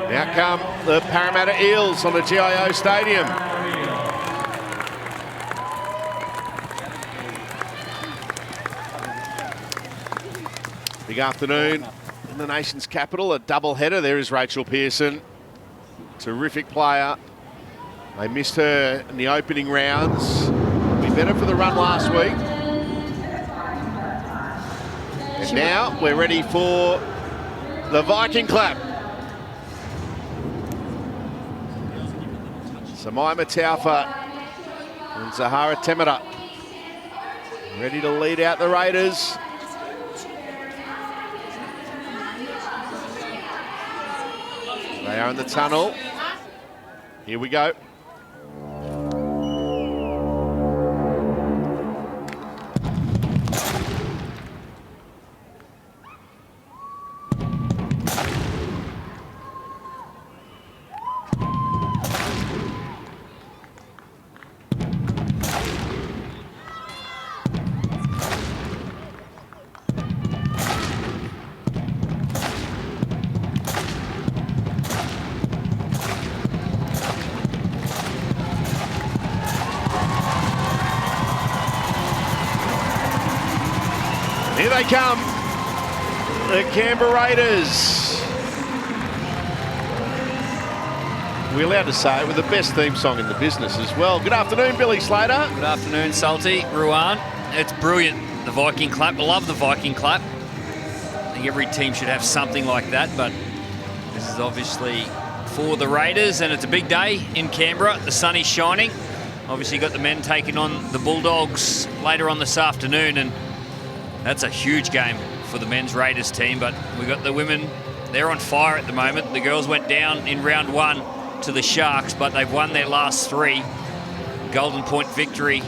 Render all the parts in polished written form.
Now come the Parramatta Eels on the GIO Stadium. Big afternoon in the nation's capital, a double header. There is Rachel Pearson, terrific player. They missed her in the opening rounds. Be better for the run last week. And now we're ready for the Viking clap. Samaima Taufa and Zahara Temera ready to lead out the Raiders. They are in the tunnel. Here we go. Here they come, the Canberra Raiders. We're allowed to say it with the best theme song in the business as well. Good afternoon, Billy Slater. Good afternoon, Salty, Ruan. It's brilliant, the Viking clap. I love the Viking clap. I think every team should have something like that, but this is obviously for the Raiders, and it's a big day in Canberra. The sun is shining. Obviously got the men taking on the Bulldogs later on this afternoon, and that's a huge game for the men's Raiders team, but we got the women, they're on fire at the moment. The girls went down in round one to the Sharks, but they've won their last three. Golden point victory,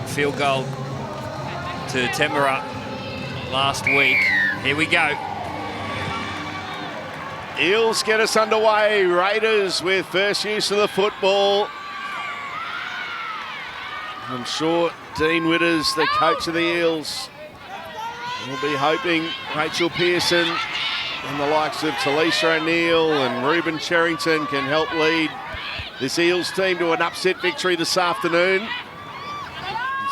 field goal to Temera last week. Here we go. Eels get us underway. Raiders with first use of the football. I'm sure Dean Witters, the coach of the Eels, we'll be hoping Rachel Pearson and the likes of Talisa O'Neill and Ruben Cherrington can help lead this Eels team to an upset victory this afternoon.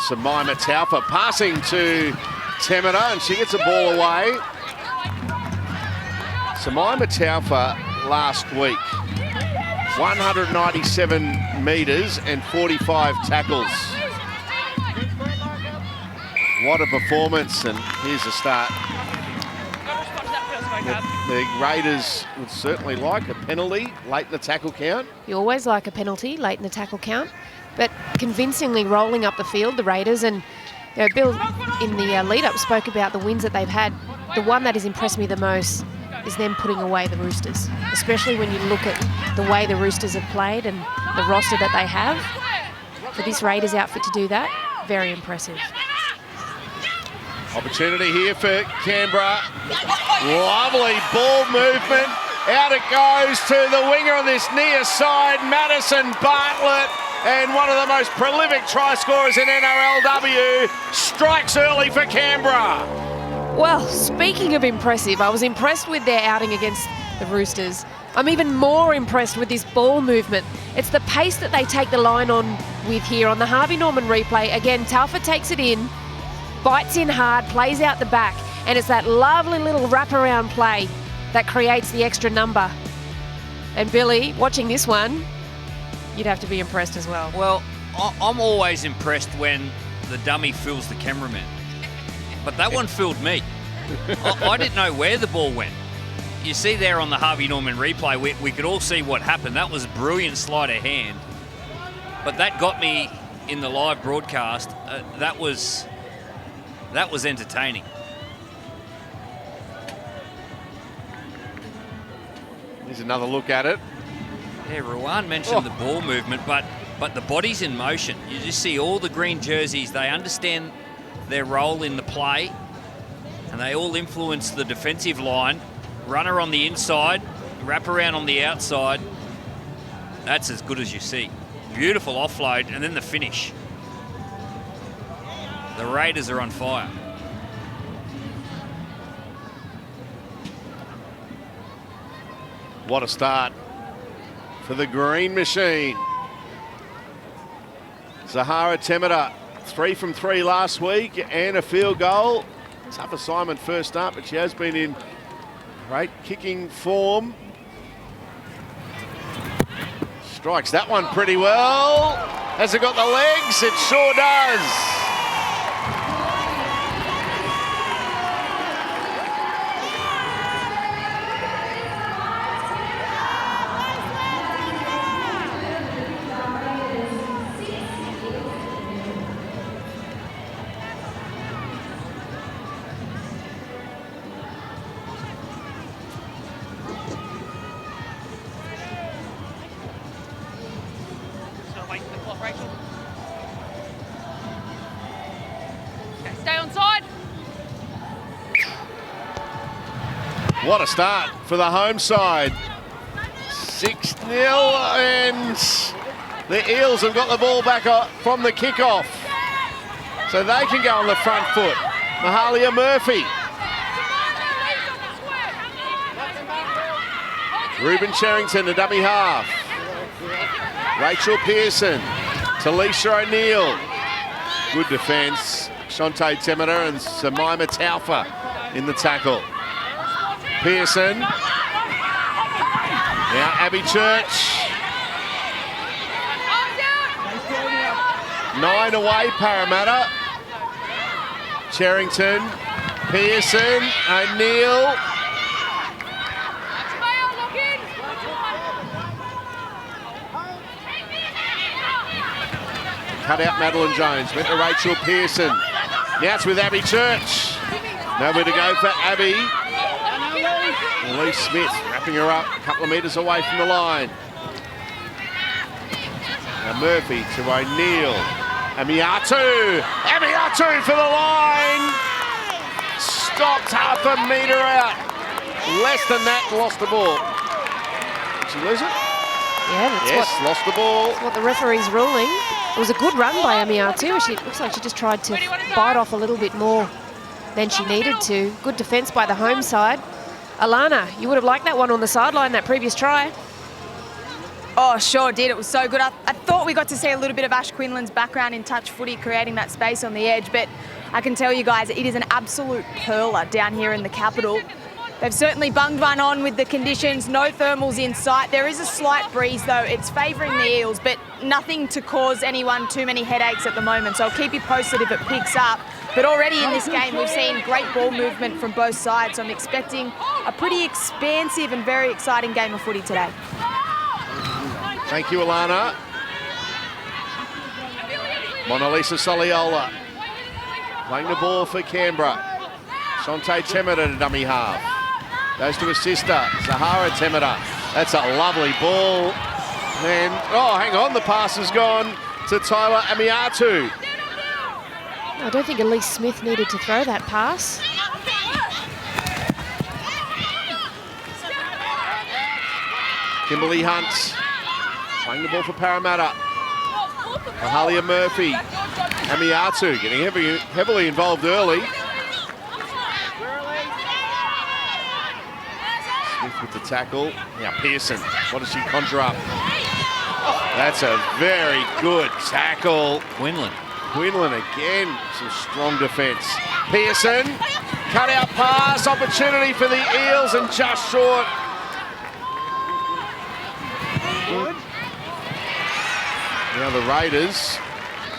Samaima Taufa passing to Temera, and she gets the ball away. Samaima Taufa last week, 197 metres and 45 tackles. What a performance, and here's the start. The Raiders would certainly like a penalty late in the tackle count. You always like a penalty late in the tackle count, but convincingly rolling up the field, the Raiders. And you know, Bill, in the lead-up, spoke about the wins that they've had. The one that has impressed me the most is them putting away the Roosters, especially when you look at the way the Roosters have played and the roster that they have. For this Raiders outfit to do that, very impressive. Opportunity here for Canberra. Lovely ball movement. Out it goes to the winger on this near side, Madison Bartlett. And one of the most prolific try scorers in NRLW strikes early for Canberra. Well, speaking of impressive, I was impressed with their outing against the Roosters. I'm even more impressed with this ball movement. It's the pace that they take the line on with here on the Harvey Norman replay. Again, Taufa takes it in, bites in hard, plays out the back, and it's that lovely little wraparound play that creates the extra number. And Billy, watching this one, you'd have to be impressed as well. Well, I'm always impressed when the dummy fools the cameraman, but that one fooled me. I didn't know where the ball went. You see there on the Harvey Norman replay, we could all see what happened. That was a brilliant sleight of hand, but that got me in the live broadcast. That was entertaining. Here's another look at it. Yeah, Ruan mentioned the ball movement, but the body's in motion. You just see all the green jerseys. They understand their role in the play, and they all influence the defensive line. Runner on the inside, wrap around on the outside. That's as good as you see. Beautiful offload, and then the finish. The Raiders are on fire. What a start for the Green Machine. Zahara Temida, 3 from 3 last week and a field goal. Tough assignment first up, but she has been in great kicking form. Strikes that one pretty well. Has it got the legs? It sure does. What a start for the home side. 6-0, and the Eels have got the ball back from the kickoff. So they can go on the front foot. Mahalia Murphy. Ruben Cherrington, the dummy half. Rachel Pearson. Talisha O'Neill. Good defence. Shante Temida and Samaima Taufa in the tackle. Pearson. Now Abby Church. 9 away, Parramatta. Cherrington. Pearson. O'Neill. Cut out Madeline Jones. Went to Rachel Pearson. Now it's with Abby Church. Nowhere to go for Abby. Lee Smith wrapping her up a couple of metres away from the line. Now Murphy to O'Neill. Amiatu. Amiatu for the line. Stopped half a metre out. Less than that, lost the ball. Did she lose it? Yeah, that's lost the ball. That's what the referee's ruling. It was a good run by Amiatu. She looks like she just tried to bite off a little bit more than she needed to. Good defence by the home side. Alana, you would have liked that one on the sideline, that previous try. Oh, sure did. It was so good. I thought we got to see a little bit of Ash Quinlan's background in touch footy, creating that space on the edge, but I can tell you guys, it is an absolute perler down here in the capital. They've certainly bunged one on with the conditions, no thermals in sight. There is a slight breeze though, it's favouring the Eels, but nothing to cause anyone too many headaches at the moment, so I'll keep you posted if it picks up. But already in this game, we've seen great ball movement from both sides, so I'm expecting a pretty expansive and very exciting game of footy today. Thank you, Alana. Mona Lisa Soliola playing the ball for Canberra. Shante Temida to dummy half. Goes to his sister, Zahara Temida. That's a lovely ball. And, oh, hang on, the pass has gone to Tyler Amiatu. I don't think Elise Smith needed to throw that pass. Kimberly Hunt playing the ball for Parramatta. Mahalia Murphy. Amiatu getting heavily involved early. Smith with the tackle. Now Pearson, what does she conjure up? That's a very good tackle. Quinlan again, some strong defence. Pearson, cut out pass, opportunity for the Eels and just short. Now the Raiders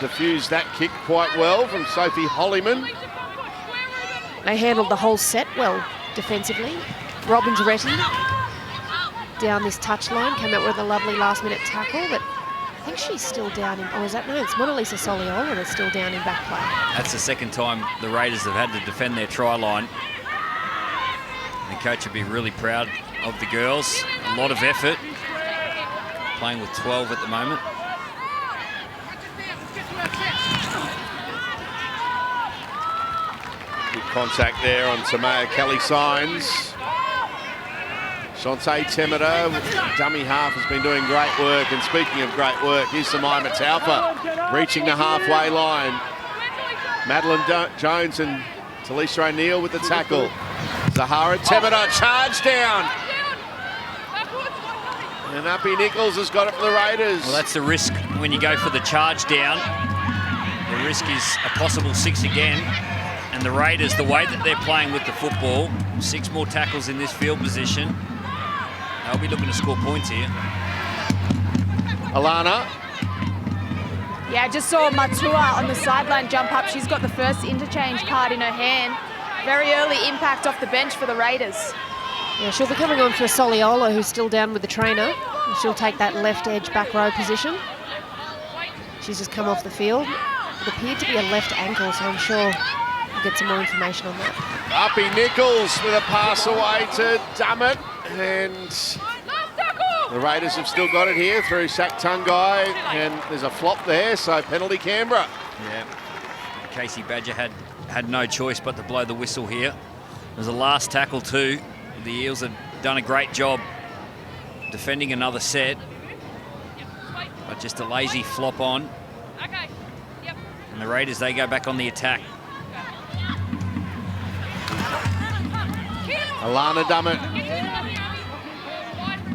diffused that kick quite well from Sophie Hollyman. They handled the whole set well defensively. Robin Duretti down this touchline, came out with a lovely last-minute tackle, but I think she's still down in... Oh, is that... No, it's Mona Lisa Soliola that's still down in back play. That's the second time the Raiders have had to defend their try line. The coach will be really proud of the girls. A lot of effort. Playing with 12 at the moment. Good contact there on Tamaya Kelly-Signs. Shante Temida, dummy half, has been doing great work. And speaking of great work, here's Samaima Taufa reaching the halfway line. Madeline Jones and Talisha O'Neill with the tackle. Zahara Temida charge down. And Uppy Nichols has got it for the Raiders. Well, that's the risk when you go for the charge down. The risk is a possible 6 again. And the Raiders, the way that they're playing with the football, 6 more tackles in this field position. They'll be looking to score points here. Alana. Yeah, I just saw Matua on the sideline jump up. She's got the first interchange card in her hand. Very early impact off the bench for the Raiders. Yeah, she'll be coming on for Soliola, who's still down with the trainer. She'll take that left edge back row position. She's just come off the field. It appeared to be a left ankle, so I'm sure we'll get some more information on that. Uppy Nichols with a pass away to Dummett. And the Raiders have still got it here through Sak Tungai. And there's a flop there, so penalty Canberra. Yeah, Casey Badger had no choice but to blow the whistle here. There's a last tackle too. The Eels have done a great job defending another set, but just a lazy flop on. And the Raiders, they go back on the attack. Alana Dummett,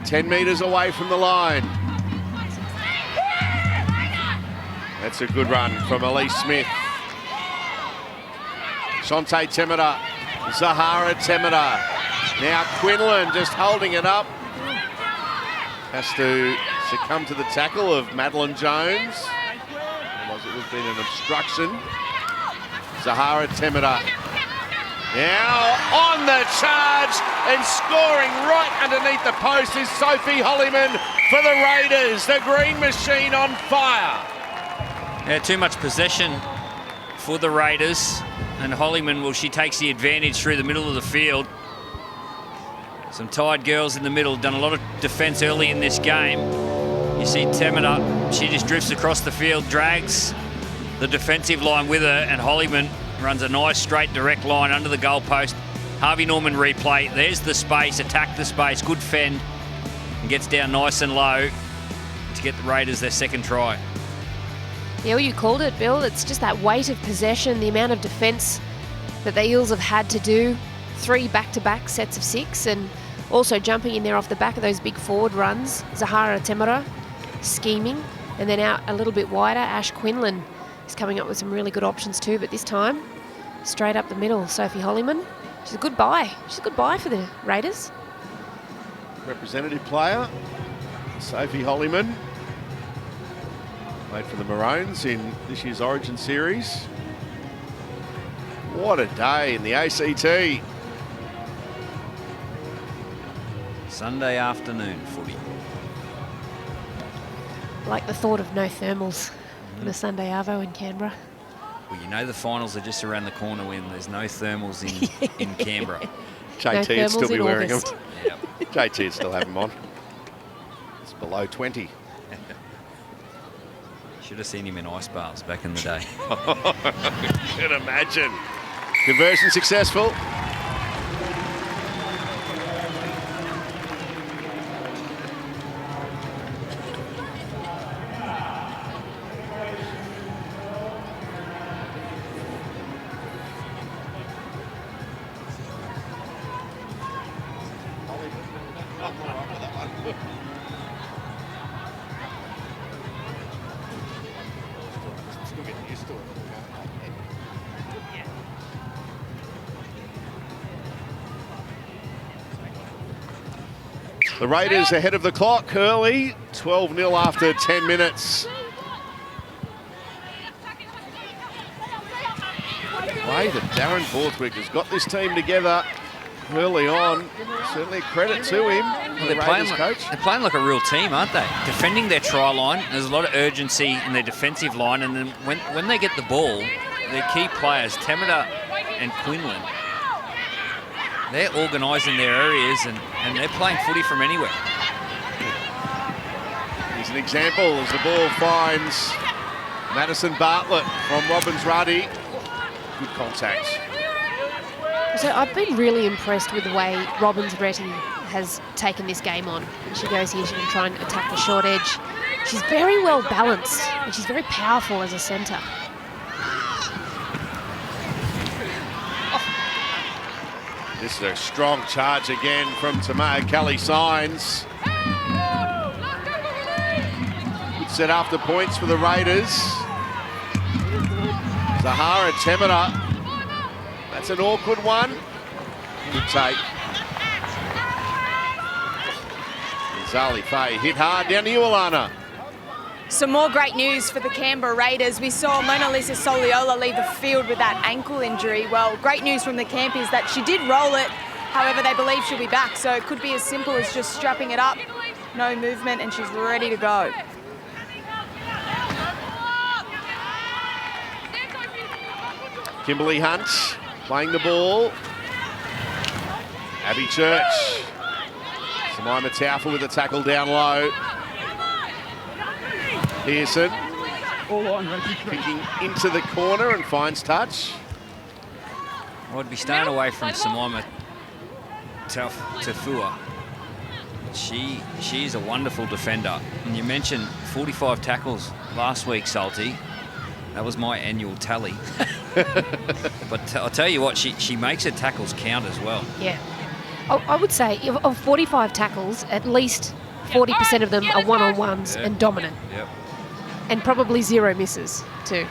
10 metres away from the line. That's a good run from Elise Smith. Shante Temera, Zahara Temera. Now Quinlan just holding it up. Has to succumb to the tackle of Madeline Jones. Otherwise it would have been an obstruction. Zahara Temera. Now on the charge and scoring right underneath the post is Sophie Hollyman for the Raiders. The Green Machine on fire. Yeah, too much possession for the Raiders. And Hollyman, well, she takes the advantage through the middle of the field. Some tired girls in the middle, done a lot of defence early in this game. You see Temera, she just drifts across the field, drags the defensive line with her, and Hollyman runs a nice straight direct line under the goalpost. Harvey Norman replay, there's the space, attack the space, good fend, and gets down nice and low to get the Raiders their second try. Yeah, well, you called it, Bill. It's just that weight of possession, the amount of defence that the Eels have had to do. 3 back-to-back sets of 6, and also jumping in there off the back of those big forward runs. Zahara Temera scheming, and then out a little bit wider. Ash Quinlan is coming up with some really good options too, but this time straight up the middle. Sophie Hollyman, she's a good buy. She's a good buy for the Raiders. Representative player, Sophie Hollyman. Played for the Maroons in this year's Origin Series. What a day in the ACT. Sunday afternoon footy. Like the thought of no thermals on a Sunday arvo in Canberra. Well, you know the finals are just around the corner when there's no thermals in Canberra. JT would still be wearing them. Yep. JT would still have them on. It's below 20. Should have seen him in ice baths back in the day. Can imagine. Conversion successful. The Raiders ahead of the clock early, 12-0 after 10 minutes. The way that Darren Borthwick has got this team together early on, certainly a credit to him, Well, the Raiders coach. They're playing like a real team, aren't they? Defending their try line, there's a lot of urgency in their defensive line, and then when they get the ball, their key players, Temera and Quinlan, they're organising their areas and they're playing footy from anywhere. Here's an example as the ball finds Madison Bartlett from Robbins Ruddy. Good contact. So I've been really impressed with the way Robbins Ruddy has taken this game on. And she goes here, she can try and attack the short edge. She's very well balanced and she's very powerful as a centre. This is a strong charge again from Tamaya Kelly Signs. Set after points for the Raiders. Zahara Temera. That's an awkward one. Good take. Zali Faye hit hard down to you, Alana. Some more great news for the Canberra Raiders. We saw Mona Lisa Soliola leave the field with that ankle injury. Well, great news from the camp is that she did roll it. However, they believe she'll be back. So it could be as simple as just strapping it up, no movement, and she's ready to go. Kimberly Hunt playing the ball. Abby Church. Jemima Taufa with a tackle down low. Pearson picking into the corner and finds touch. I'd be staying away from Jemima Taufa. She's a wonderful defender. And you mentioned 45 tackles last week, Salty. That was my annual tally. But I'll tell you what, she makes her tackles count as well. Yeah. I would say of 45 tackles, at least 40% of them are one-on-ones and dominant. Yep. And probably 0 misses too.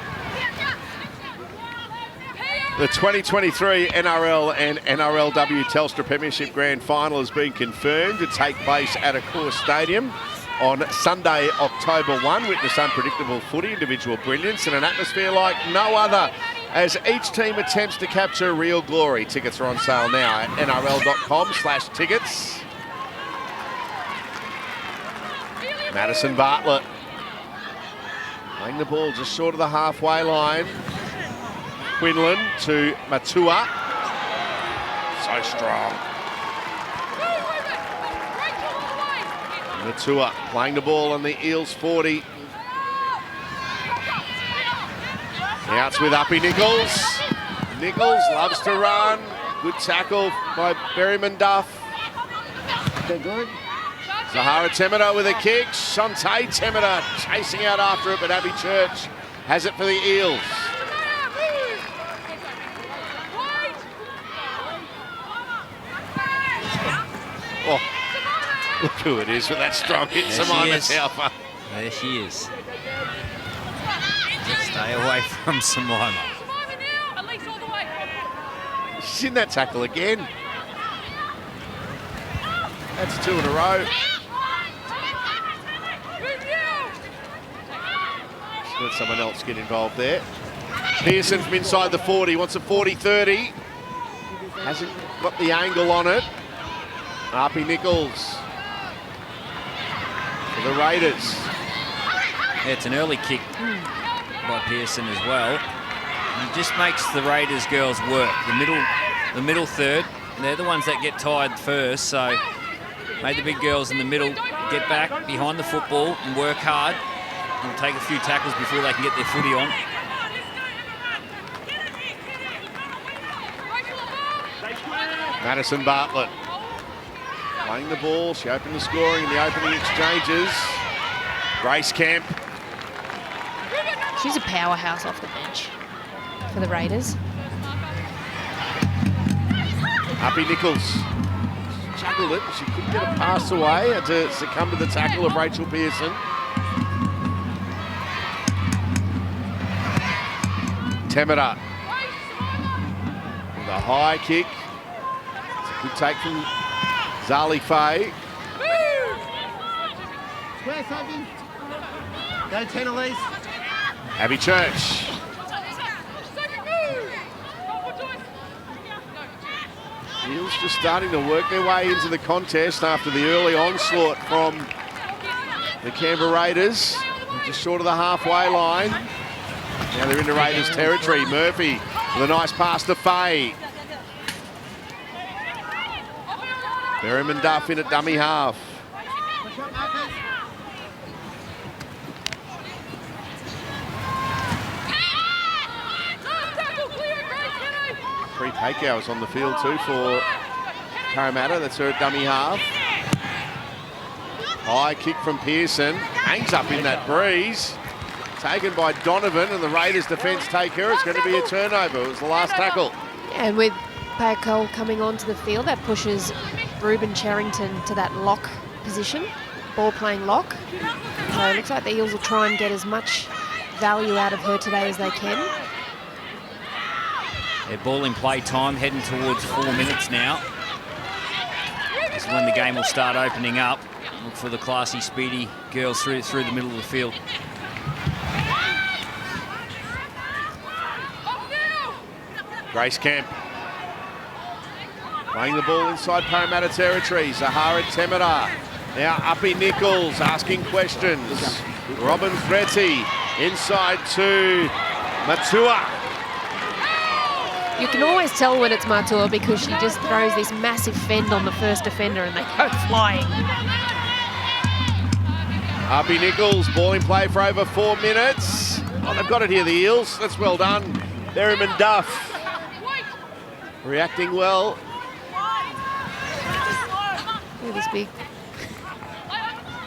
The 2023 NRL and NRLW Telstra Premiership Grand Final has been confirmed to take place at Accor Stadium on Sunday, October 1. Witness unpredictable footy, individual brilliance and an atmosphere like no other as each team attempts to capture real glory. Tickets are on sale now at nrl.com/tickets. Madison Bartlett playing the ball just short of the halfway line. Quinlan to Matua. So strong. Matua playing the ball on the Eels 40. Outs with Uppy Nichols. Nichols loves to run. Good tackle by Berryman Duff. Okay, good. Zahara Temera with a kick. Shantae Temera chasing out after it, but Abby Church has it for the Eels. Oh, look who it is with that strong hit, Jemima Taufa. There she is. Stay away from Jemima. She's in that tackle again. That's 2 in a row. Just let someone else get involved there. Pearson from inside the 40, wants a 40-30. Hasn't got the angle on it. Uppy Nichols for the Raiders. Yeah, it's an early kick by Pearson as well. And it just makes the Raiders girls work. The middle third, they're the ones that get tired first, so made the big girls in the middle get back behind the football and work hard and take a few tackles before they can get their footy on. Madison Bartlett playing the ball. She opened the scoring in the opening exchanges. Grace Camp. She's a powerhouse off the bench for the Raiders. Uppy Nichols juggled it. She couldn't get a pass away. Had to succumb to the tackle of Rachel Pearson. Temera with a high kick. It's a good take from Zali Faye. Go 10, Elise. Abby Church. Eels just starting to work their way into the contest after the early onslaught from the Canberra Raiders. Just short of the halfway line. Now they're into Raiders territory. Murphy with a nice pass to Faye. Berryman Duff in at dummy half. Free takeouts on the field too for Parramatta. That's her at dummy half. High kick from Pearson. Hangs up in that breeze. Taken by Donovan, and the Raiders defence take her. It's going to be a turnover. It was the last tackle. And with Payacole coming onto the field, that pushes Ruben Cherrington to that lock position. ball-playing lock. So it looks like the Eels will try and get as much value out of her today as they can. Their ball in play time heading towards 4 minutes now. This is when the game will start opening up. Look for the classy, speedy girls through the middle of the field. Grace Camp playing the ball inside Parramatta territory. Zahara Temera. Now Uppy Nichols asking questions. Robin Fretti inside to Matua. You can always tell when it's Matua because she just throws this massive fend on the first defender and they go flying. Uppy Nichols, ball in play for over 4 minutes. Oh, they've got it here, the Eels. That's well done. Berryman Duff reacting well. Look at this big.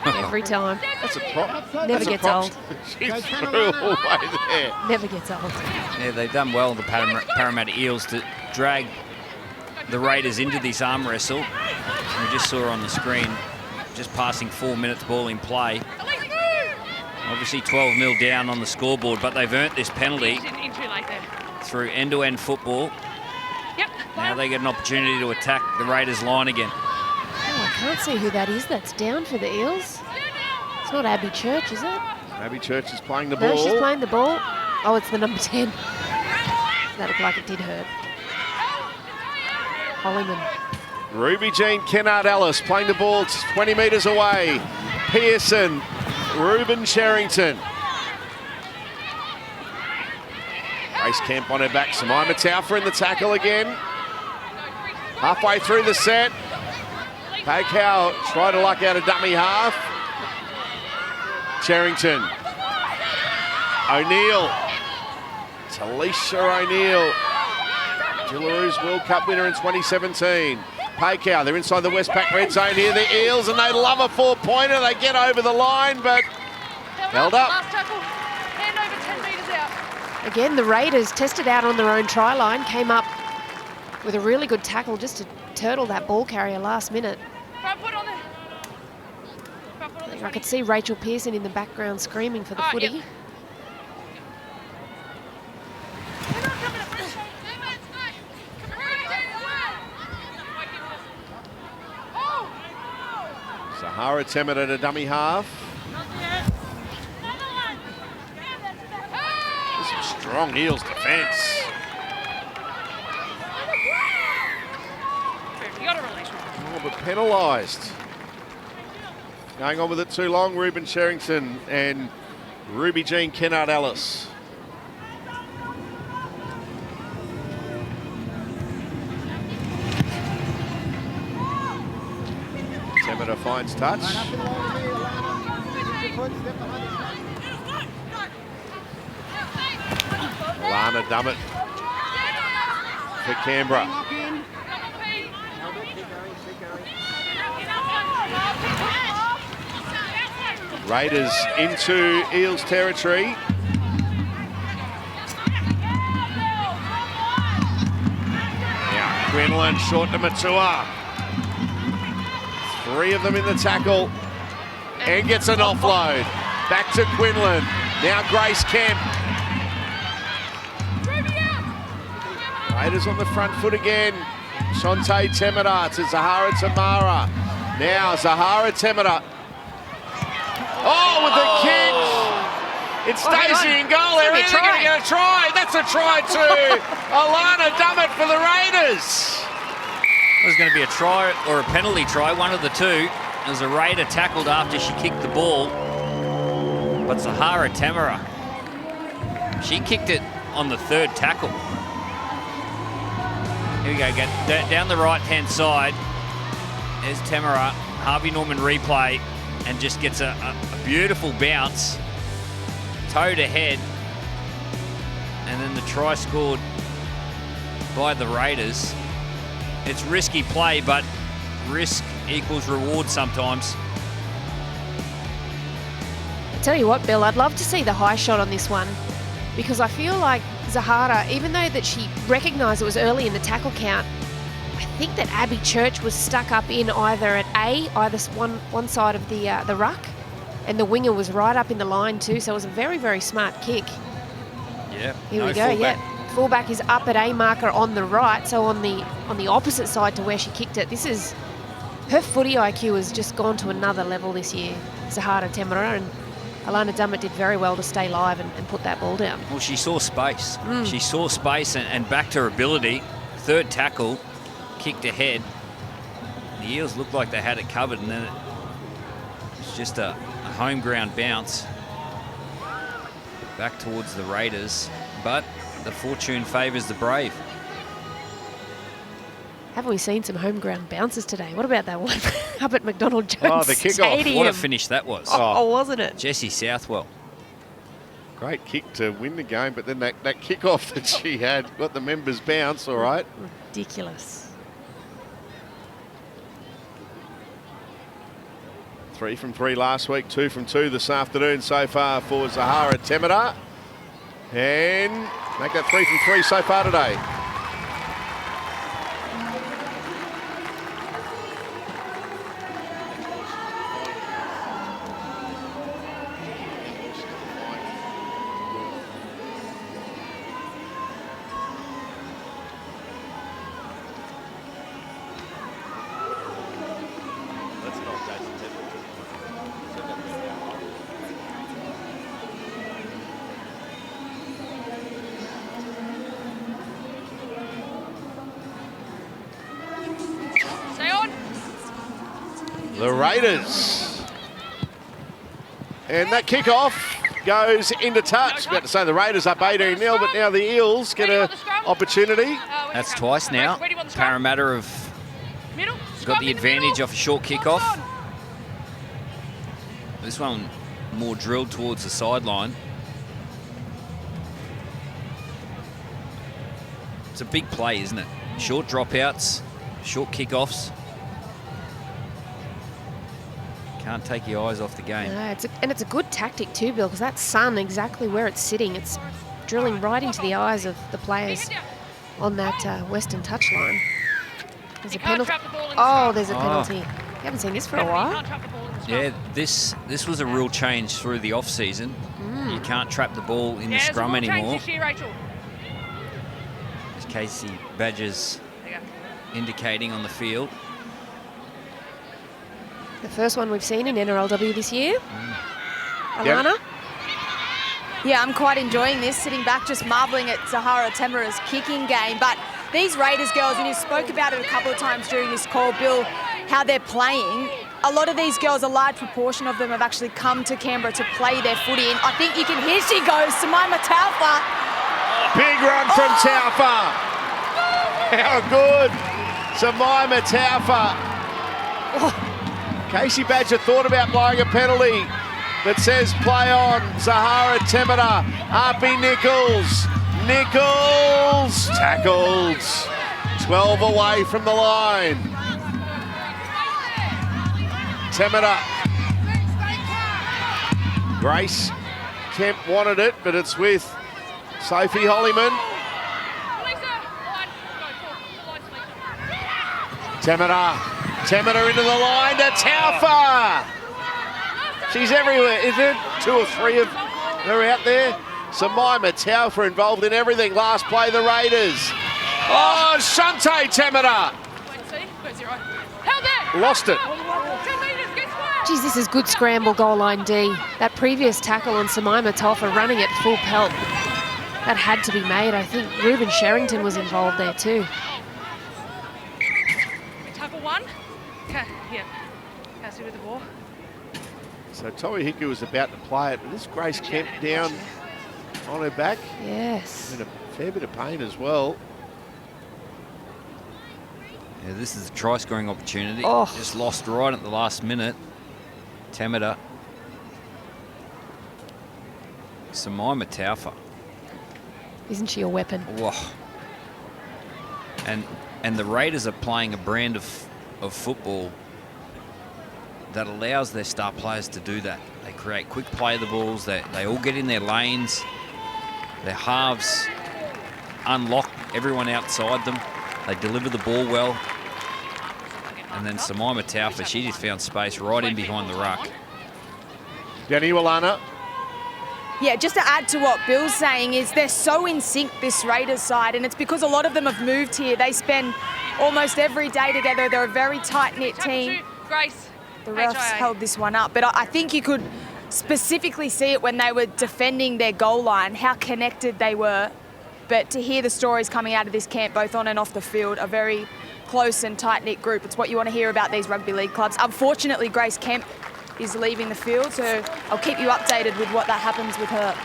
Every time. That's a prop. Never gets old. She threw away there. Never gets old. Yeah, they've done well, the Parramatta Eels, to drag the Raiders into this arm wrestle. And we just saw on the screen, just passing 4 minutes ball in play. Obviously 12-0 down on the scoreboard, but they've earned this penalty through end-to-end football. Now they get an opportunity to attack the Raiders' line again. Oh, I can't see who that is that's down for the Eels. It's not Abby Church, is it? Abby Church is playing the ball. No, she's playing the ball. Oh, it's the number 10. That looked like it did hurt. Hollyman. Ruby Jean Kennard-Ellis playing the ball 20 metres away. Pearson, Ruben Cherrington. Grace Kemp on her back. Samaima Taufa in the tackle again. Halfway through the set. Paycow tried to luck out a dummy half. Cherrington. O'Neill. Talisha O'Neill. Jillaroos World Cup winner in 2017. Paycow, they're inside the Westpac red zone here, the Eels, and they love a 4-pointer. They get over the line, but held up. Last tackle. Hand over 10 metres out. Again, the Raiders tested out on their own try line, came up with a really good tackle just to turtle that ball carrier last minute. Front foot on the. Front foot on the I could see Rachel Pearson in the background screaming for the footy. Yep. Zahara Temera at a dummy half. Some strong Eels defence. Oh, but penalised. Going on with it too long, Ruben Cherrington and Ruby Jean Kennard-Ellis. Temera finds touch. Lana Dummett for Canberra. Raiders into Eels territory. Now Quinlan short to Matua. 3 of them in the tackle. And gets an offload. Back to Quinlan. Now Grace Kemp. Raiders on the front foot again. Shante Temera to Zahara Tamara. Now Zahara Temera. Oh, with the kick. It's Stacey in goal. They're either going to get a try. That's a try too. Alana Dummett for the Raiders. It was going to be a try or a penalty try, one of the two. As a Raider tackled after she kicked the ball. But Zahara Temera, she kicked it on the 3rd tackle. Here we go, get down the right-hand side. There's Temera, Harvey Norman replay, and just gets a beautiful bounce, toe to head, and then the try scored by the Raiders. It's risky play, but risk equals reward sometimes. I tell you what, Bill, I'd love to see the high shot on this one because I feel like Zahara, even though that she recognised it was early in the tackle count, I think that Abby Church was stuck up in either one side of the ruck, and the winger was right up in the line too, so it was a very, very smart kick. Yeah. Here we go, fullback. yeah. Fullback is up at A marker on the right, so on the opposite side to where she kicked it. Her footy IQ has just gone to another level this year. Zahara Temera, and Alana Dummett did very well to stay live and put that ball down. Well, she saw space. She saw space and backed her ability. Third tackle, kicked ahead. The Eels looked like they had it covered, and then it was just a home ground bounce back towards the Raiders. But the fortune favours the brave. Haven't we seen some home ground bounces today? What about that one up at McDonald Jones Oh, the kickoff. Stadium? What a finish that was. Oh, wasn't it? Jessie Southwell. Great kick to win the game, but then that kickoff that she had got the members bounce, all right. Ridiculous. 3 from 3 last week, 2 from 2 this afternoon so far for Zahara Temera. And make that 3 from 3 so far today. The Raiders. And that kickoff goes into touch. About to say the Raiders up 18-0, but now the Eels get an opportunity. That's twice now. Parramatta have got the advantage off a short kickoff. This one more drilled towards the sideline. It's a big play, isn't it? Short dropouts, short kickoffs. Can't take your eyes off the game. No, it's a good tactic too, Bill, because that sun exactly where it's sitting. It's drilling right into the eyes of the players on that western touchline. There's a penalty. Oh, there's a penalty. You haven't seen this for a while. Yeah, this was a real change through the off-season. You can't trap the ball in the scrum anymore. As Casey Badger's indicating on the field. The first one we've seen in NRLW this year. Alana? Yeah, I'm quite enjoying this, sitting back just marvelling at Zahara Temera's kicking game. But these Raiders girls, and you spoke about it a couple of times during this call, Bill, how they're playing. A lot of these girls, a large proportion of them have actually come to Canberra to play their footy. And I think you can hear she goes, Samaima Taufa. Big run from Taufa. How good. Samaima Taufa. Casey Badger thought about blowing a penalty that says play on. Zahara Temera, Harpy Nichols. Nichols tackled. 12 away from the line. Temera. Grace Kemp wanted it, but it's with Sophie Hollyman. Temera into the line to Taufa. She's everywhere, is it? 2 or 3 of her out there. Samaima Taufa involved in everything. Last play, the Raiders. Oh, Shante Temera. Lost it. Geez, this is good scramble goal line D. That previous tackle on Samaima Taufa running at full pelt. That had to be made. I think Ruben Sherrington was involved there too. With the ball. So Tori Hiku was about to play it, but this Grace Kemp down on her back. Yes. In a fair bit of pain as well. Yeah, this is a try-scoring opportunity. Oh. Just lost right at the last minute. Temera. Samaima Taufa. Isn't she a weapon? Whoa. And the Raiders are playing a brand of football that allows their star players to do that. They create quick play of the balls. They all get in their lanes. Their halves unlock everyone outside them. They deliver the ball well. And then Samaima Taufa, she just found space right in behind the ruck. Danny Walana. Yeah, just to add to what Bill's saying is they're so in sync, this Raiders side, and it's because a lot of them have moved here. They spend almost every day together. They're a very tight-knit team. Grace. The refs held this one up, but I think you could specifically see it when they were defending their goal line, how connected they were. But to hear the stories coming out of this camp, both on and off the field, a very close and tight-knit group. It's what you want to hear about these rugby league clubs. Unfortunately, Grace Kemp is leaving the field, so I'll keep you updated with what that happens with her.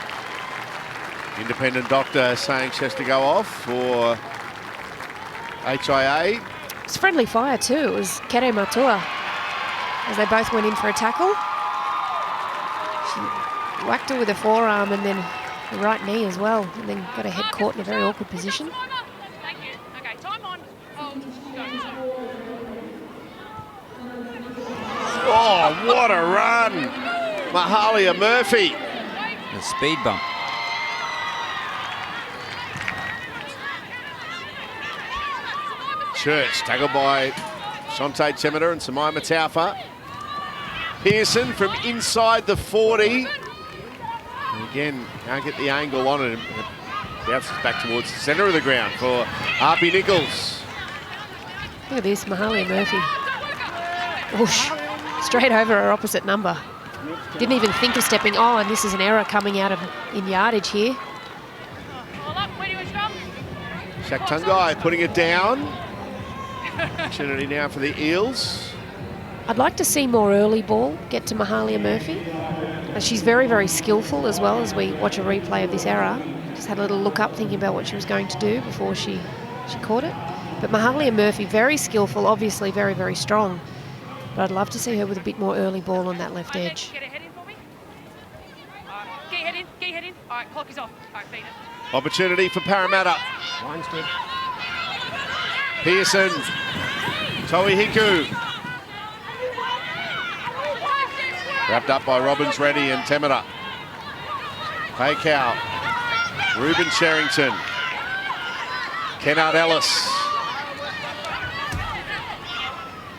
Independent doctor saying she has to go off for HIA. It's friendly fire too. It was Kere Matua as they both went in for a tackle. She whacked her with a forearm and then the right knee as well, and then got her head caught in a very awkward position. Thank you. Okay, time on. Oh, go. Oh, what a run! Mahalia Murphy. The speed bump. Church tackled by Shante Temita and Samaima Taufa. Pearson from inside the 40. And again, can't get the angle on it. It bounces back towards the centre of the ground for Harpy Nichols. Look at this, Mahalia Murphy. Whoosh, straight over her opposite number. Didn't even think of stepping. Oh, and this is an error coming out of in yardage here. All up, where do you from? Shaq Tungai putting it down. Opportunity now for the Eels. I'd like to see more early ball get to Mahalia Murphy. She's very, very skillful as well as we watch a replay of this error. Just had a little look up thinking about what she was going to do before she caught it. But Mahalia Murphy, very skillful, obviously very, very strong. But I'd love to see her with a bit more early ball on that left edge. Get a head in for me. Get your head in, get your head in. All right, clock is off. All right, feed it. Opportunity for Parramatta. Line's good. Pearson. Toihiku. Wrapped up by Robbins Reddy and Temita. Fake out. Ruben Cherrington. Kennard Ellis.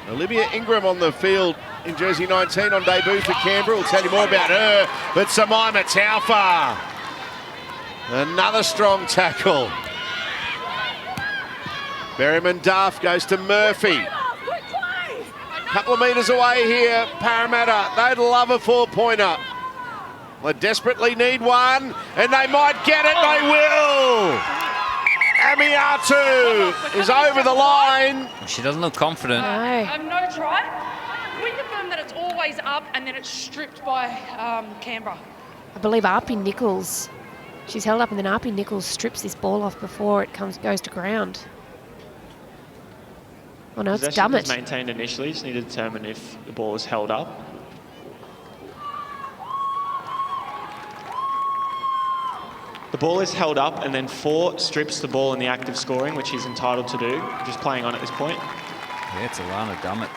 Olivia Ingram on the field in jersey 19 on debut for Canberra. We'll tell you more about her. But Samaima Taufa. Another strong tackle. Berryman Duff goes to Murphy. Couple of metres away here, Parramatta. They'd love a 4-pointer. They desperately need one, and they might get it. They will. Amiatu is over the line. She doesn't look confident. No. No try. Can we confirm that it's always up and then it's stripped by Canberra? I believe Arpy Nichols, she's held up and then Arpy Nichols strips this ball off before it goes to ground. Oh no, it's Possession was Dummett. maintained initially. Just need to determine if the ball is held up. The ball is held up and then 4 strips the ball in the act of scoring, which he's entitled to do. Just playing on at this point. Yeah, it's Alana Dummett.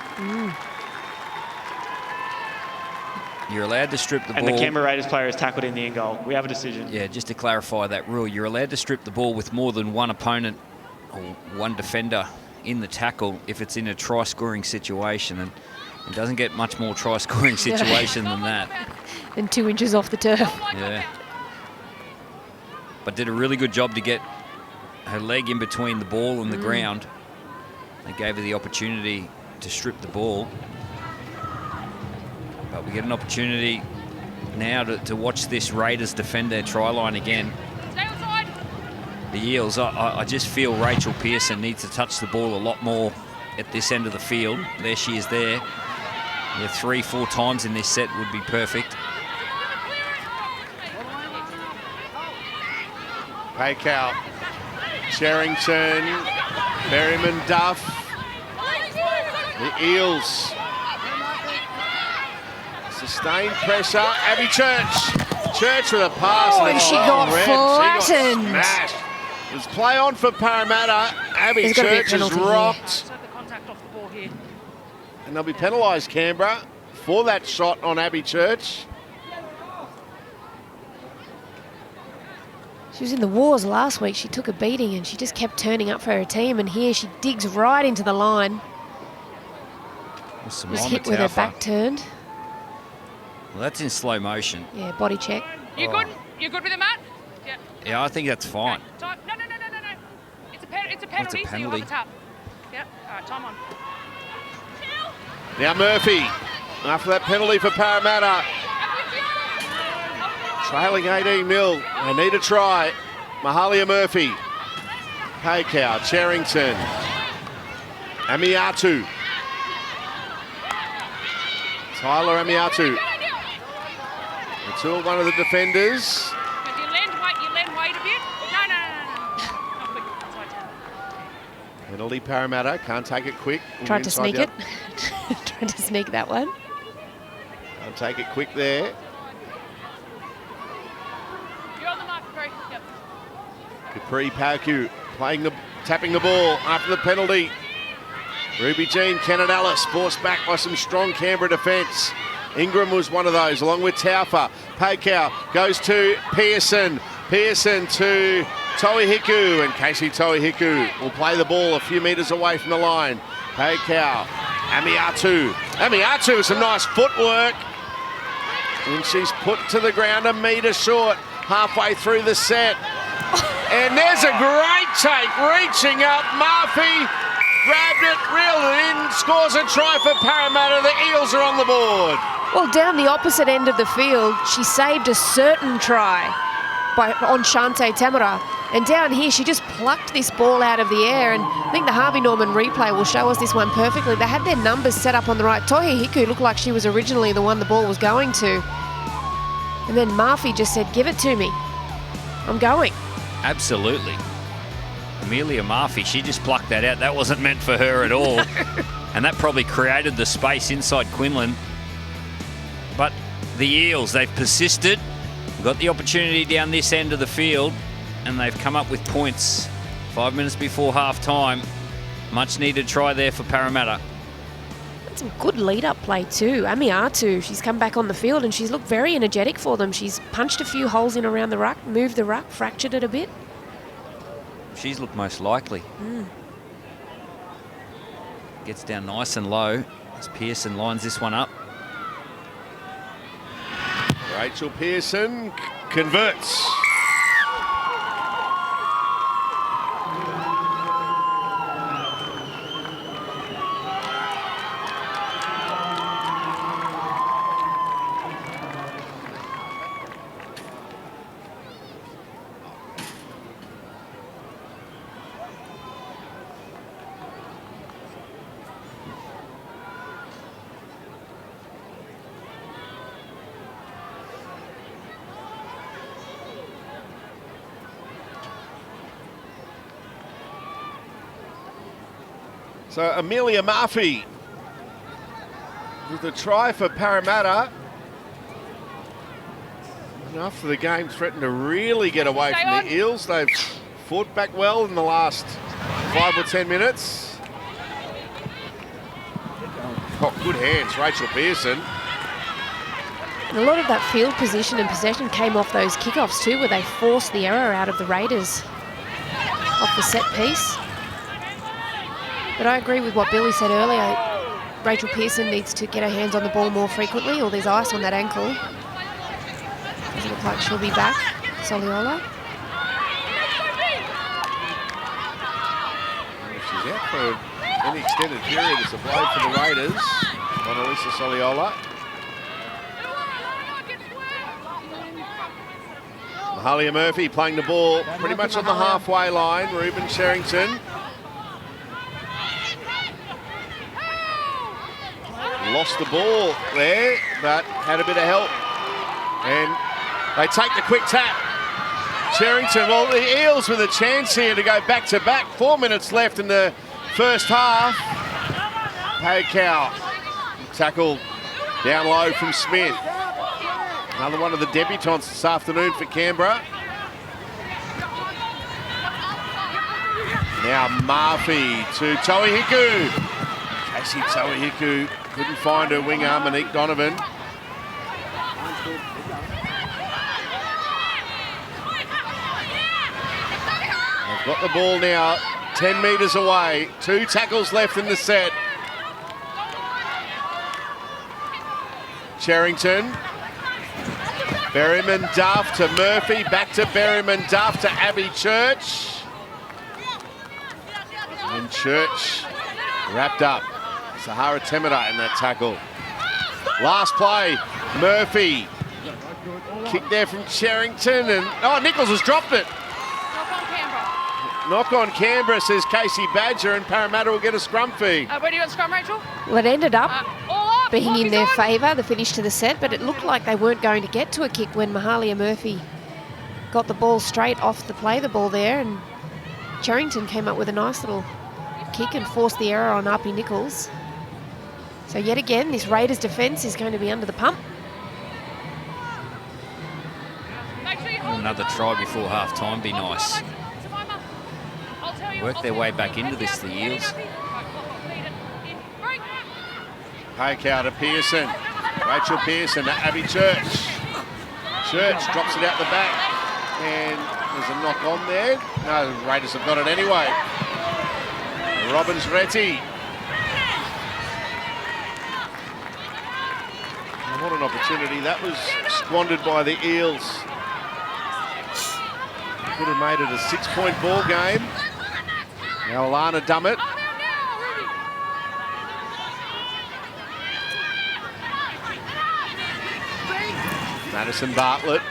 You're allowed to strip the ball. And the Canberra Raiders player is tackled in the end goal. We have a decision. Yeah, just to clarify that rule, you're allowed to strip the ball with more than one opponent or one defender in the tackle if it's in a try-scoring situation, and it doesn't get much more try-scoring situation than that. And 2 inches off the turf. Yeah. But did a really good job to get her leg in between the ball and the ground. They gave her the opportunity to strip the ball. But we get an opportunity now to watch this Raiders defend their try line again. Stay outside. The Eels, I just feel Rachel Pearson needs to touch the ball a lot more at this end of the field. There she is there. Yeah, 3-4 times in this set would be perfect. Fake out. Cherrington. Berryman Duff. The Eels. Sustained pressure. Abby Church. Church with a pass. Oh, and she got flattened. She got smashed. There's play on for Parramatta. Abby There's gotta be a Church is penalty here. rocked. Let's have the contact off the ball here. And they'll be penalised, Canberra, for that shot on Abby Church. She was in the wars last week. She took a beating and she just kept turning up for her team. And here she digs right into the line. Was hit with her back turned. Well, that's in slow motion. Yeah, body check. You good? You good with it, Matt? Yeah. Yeah, I think that's fine. Okay. Time. No. It's a penalty, so you'll have a tap. Yeah. All right, time on. Now Murphy, after that penalty for Parramatta. Trailing 18-0. They need a try. Mahalia Murphy. Paycow, Cherrington. Amiatu. Tyler Amiatu. Until one of the defenders. But you lend weight a bit. No. Not quick. That's right down. Penalty Parramatta, can't take it quick. Tried to sneak it. Tried to sneak that one. Can't take it quick there. You're on the mark, Capri. Yep. Capri Pauku tapping the ball after the penalty. Ruby Jean Kennedy-Ellis forced back by some strong Canberra defence. Ingram was one of those, along with Taufa. Paycow goes to Pearson. Pearson to Toihiku, and Casey Toihiku will play the ball a few metres away from the line. Paycow, Amiatu. Amiatu, some nice footwork. And she's put to the ground a metre short halfway through the set. And there's a great take, reaching up. Murphy grabbed it, reeled it in, scores a try for Parramatta. The Eels are on the board. Well, down the opposite end of the field, she saved a certain try on Shante Tamara. And down here, she just plucked this ball out of the air. And I think the Harvey Norman replay will show us this one perfectly. They had their numbers set up on the right. Toihiku looked like she was originally the one the ball was going to. And then Murphy just said, give it to me. I'm going. Absolutely. Amelia Murphy, she just plucked that out. That wasn't meant for her at all. And that probably created the space inside Quinlan. But the Eels, they've persisted, got the opportunity down this end of the field, and they've come up with points 5 minutes before half-time. Much needed try there for Parramatta. That's some good lead-up play too. Amiatu, she's come back on the field and she's looked very energetic for them. She's punched a few holes in around the ruck, moved the ruck, fractured it a bit. She's looked most likely. Gets down nice and low as Pearson lines this one up. Rachel Pearson converts. So Amelia Murphy with a try for Parramatta. And after the game threatened to really get away from the Eels, they've fought back well in the last 5 or 10 minutes. Oh, good hands, Rachel Pearson. And a lot of that field position and possession came off those kickoffs too, where they forced the error out of the Raiders off the set piece. But I agree with what Billy said earlier. Rachel Pearson needs to get her hands on the ball more frequently, or there's ice on that ankle. Doesn't look like she'll be back. Soliola. She's out for any extended period. It's a blow for the Raiders. Monalisa Soliola. Mahalia Murphy playing the ball pretty much on the halfway line. Ruben Sherrington. Lost the ball there, but had a bit of help. And they take the quick tap. Cherrington, well, the Eels with a chance here to go back-to-back. 4 minutes left in the first half. Paycow, tackle down low from Smith. Another one of the debutants this afternoon for Canberra. Now Murphy to Toihiku. Casey Toihiku couldn't find her winger, Monique Donovan. They've got the ball now, 10 metres away. 2 tackles left in the set. Cherrington. Berryman Duff to Murphy, back to Berryman Duff to Abby Church. And Church wrapped up. Sahara Temida in that tackle. Last play, Murphy. Kick there from Cherrington, and oh, Nichols has dropped it. Knock on Canberra, says Casey Badger, and Parramatta will get a scrum fee. Where do you want scrum, Rachel? Well, it ended up All up. being in their Lobby's on. favour, the finish to the set, but it looked like they weren't going to get to a kick when Mahalia Murphy got the ball straight off the play the ball there, and Cherrington came up with a nice little kick and forced the error on Uppy Nichols. So yet again, this Raiders defence is going to be under the pump. Make sure you hold Another it. try before half-time, be nice. I'll tell you- Work their way back into this, the Eels. Poke out to Pearson. Rachel Pearson to Abby Church. Church drops it out the back. And there's a knock on there. No, the Raiders have got it anyway. Robbins Retty. And what an opportunity. That was squandered by the Eels. Could have made it a 6-point ball game. Now Alana Dummett. Madison Bartlett.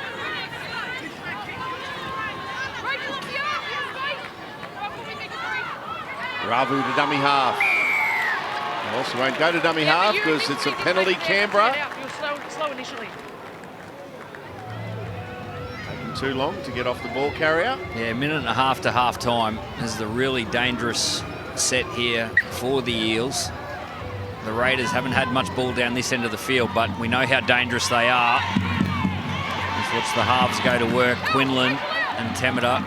Ravu to dummy half. They also won't go to dummy half because it's a penalty, Canberra. You're slow initially. Taking too long to get off the ball carrier. Yeah, a minute and a half to half-time. This is a really dangerous set here for the Eels. The Raiders haven't had much ball down this end of the field, but we know how dangerous they are. Let's watch the halves go to work. Quinlan and Temida.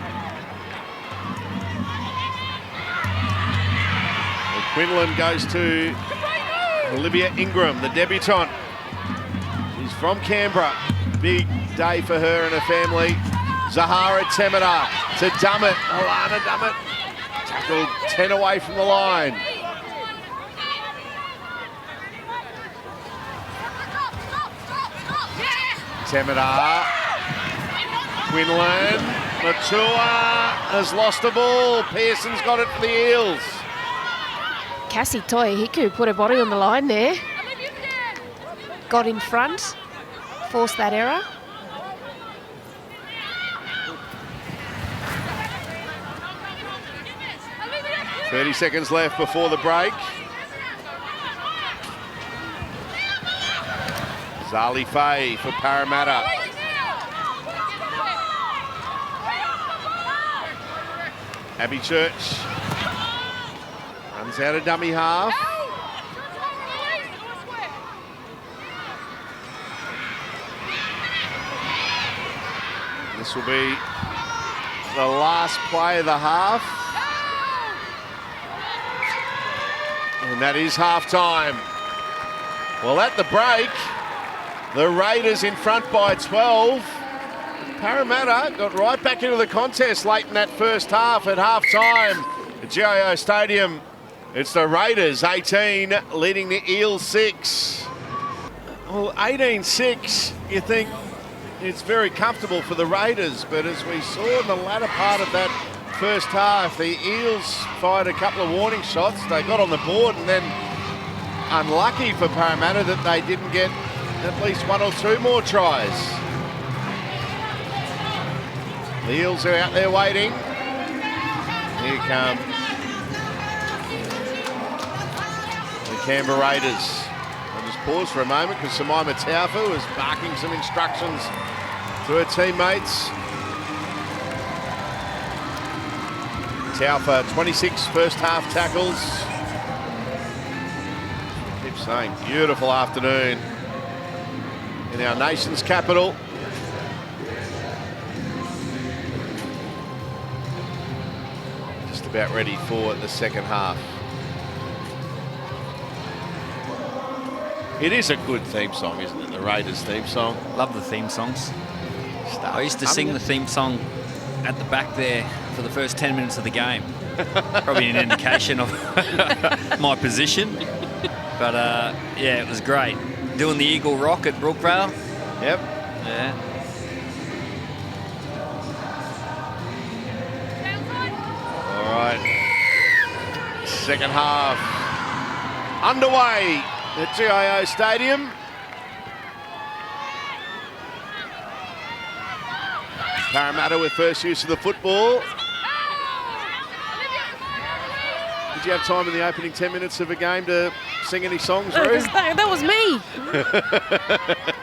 Quinlan goes to Olivia Ingram, the debutante. She's from Canberra. Big day for her and her family. Zahara Temida to Dummett. Alana Dummett tackled 10 away from the line. Temida. Quinlan. Matua has lost the ball. Pearson's got it for the Eels. Cassie Toihiku put her body on the line there. Got in front, forced that error. .30 seconds left before the break. Zali Faye for Parramatta. Abby Church runs out of dummy half. This will be the last play of the half. And that is half-time. Well, at the break, the Raiders in front by 12. Parramatta got right back into the contest late in that first half at half-time at GIO Stadium. It's the Raiders 18 leading the Eels 6. Well, 18-6, you think it's very comfortable for the Raiders, but as we saw in the latter part of that first half, the Eels fired a couple of warning shots. They got on the board, and then unlucky for Parramatta that they didn't get at least one or two more tries. The Eels are out there waiting. Here come the Canberra Raiders. I'll just pause for a moment because Samaima Taufu is barking some instructions to her teammates. Taufa, 26 first half tackles. I keep saying, beautiful afternoon in our nation's capital. Just about ready for the second half. It is a good theme song, isn't it? The Raiders theme song. Love the theme songs. I used to sing the theme song at the back there for the first 10 minutes of the game. Probably an indication of my position. But yeah, it was great. doing the Eagle Rock at Brookvale. Yep. Yeah. All right. Second half underway at GIO Stadium. Parramatta with first use of the football. Did you have time in the opening 10 minutes of a game to sing any songs, No, Roo? 'cause that was me.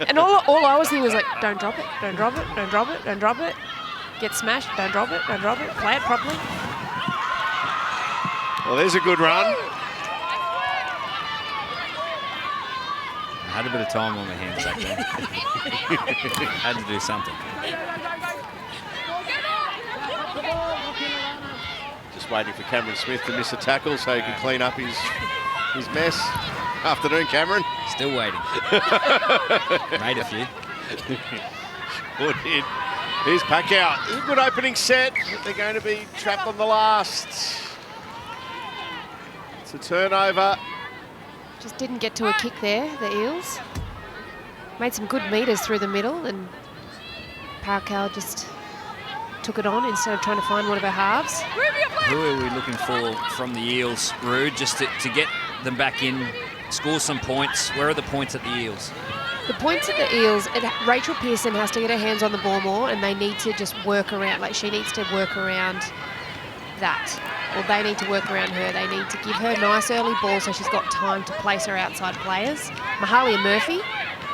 And all I was thinking was like, don't drop it, don't drop it, don't drop it, don't drop it. Get smashed, don't drop it, don't drop it. Play it properly. Well, there's a good run. I had a bit of time on my hands back then. Had to do something. Just waiting for Cameron Smith to miss a tackle so he can clean up his mess. Afternoon, Cameron. Still waiting. Made a few. Good hit. Here's Packout. This is a good opening set. They're going to be trapped on the last. It's a turnover. Just didn't get to a kick there, the Eels. Made some good meters through the middle, and Parkal just took it on instead of trying to find one of her halves. Who are we looking for from the Eels, Rude, just to get them back in, score some points? Where are the points at the Eels? The points at the Eels, Rachel Pearson has to get her hands on the ball more, and they need to just work around, like she needs to work around that. Or they need to work around her. They need to give her nice early ball so she's got time to place her outside players. Mahalia Murphy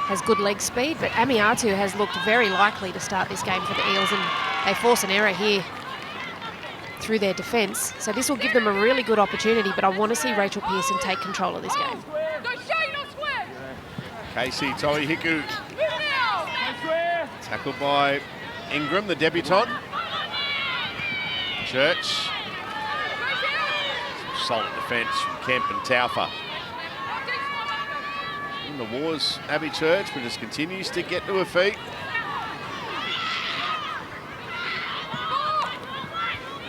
has good leg speed, but Amiatu has looked very likely to start this game for the Eels, and they force an error here through their defence. So this will give them a really good opportunity, but I want to see Rachel Pearson take control of this game. Casey Toihiku. Tackled by Ingram, the debutant. Church. Solid defence from Kemp and Taufa. In the wars, Abby Church, but just continues to get to her feet.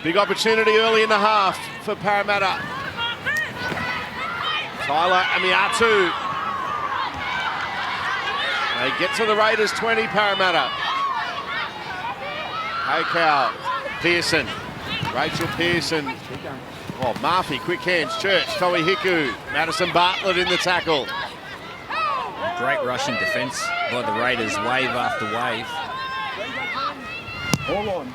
Big opportunity early in the half for Parramatta. Tyler Amiatu. They get to the Raiders 20, Parramatta. Hokow, Pearson, Rachel Pearson. Oh, Murphy, quick hands, Church, Toihiku, Madison Bartlett in the tackle. Great rushing defence by the Raiders, wave after wave. Hold on.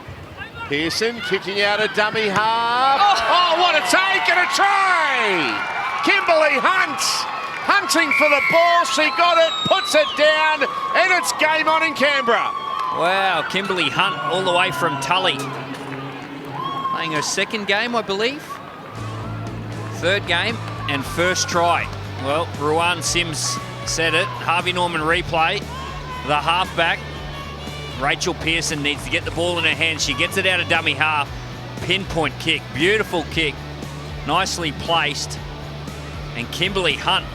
Pearson kicking out a dummy half. Oh, what a take and a try! Kimberly Hunt hunting for the ball. She got it, puts it down, and it's game on in Canberra. Wow, Kimberly Hunt all the way from Tully. Playing her second game, I believe. Third game and first try. Well, Ruan Sims said it. Harvey Norman replay. The halfback, Rachel Pearson, needs to get the ball in her hands. She gets it out of dummy half. Pinpoint kick, beautiful kick. Nicely placed. And Kimberly Hunt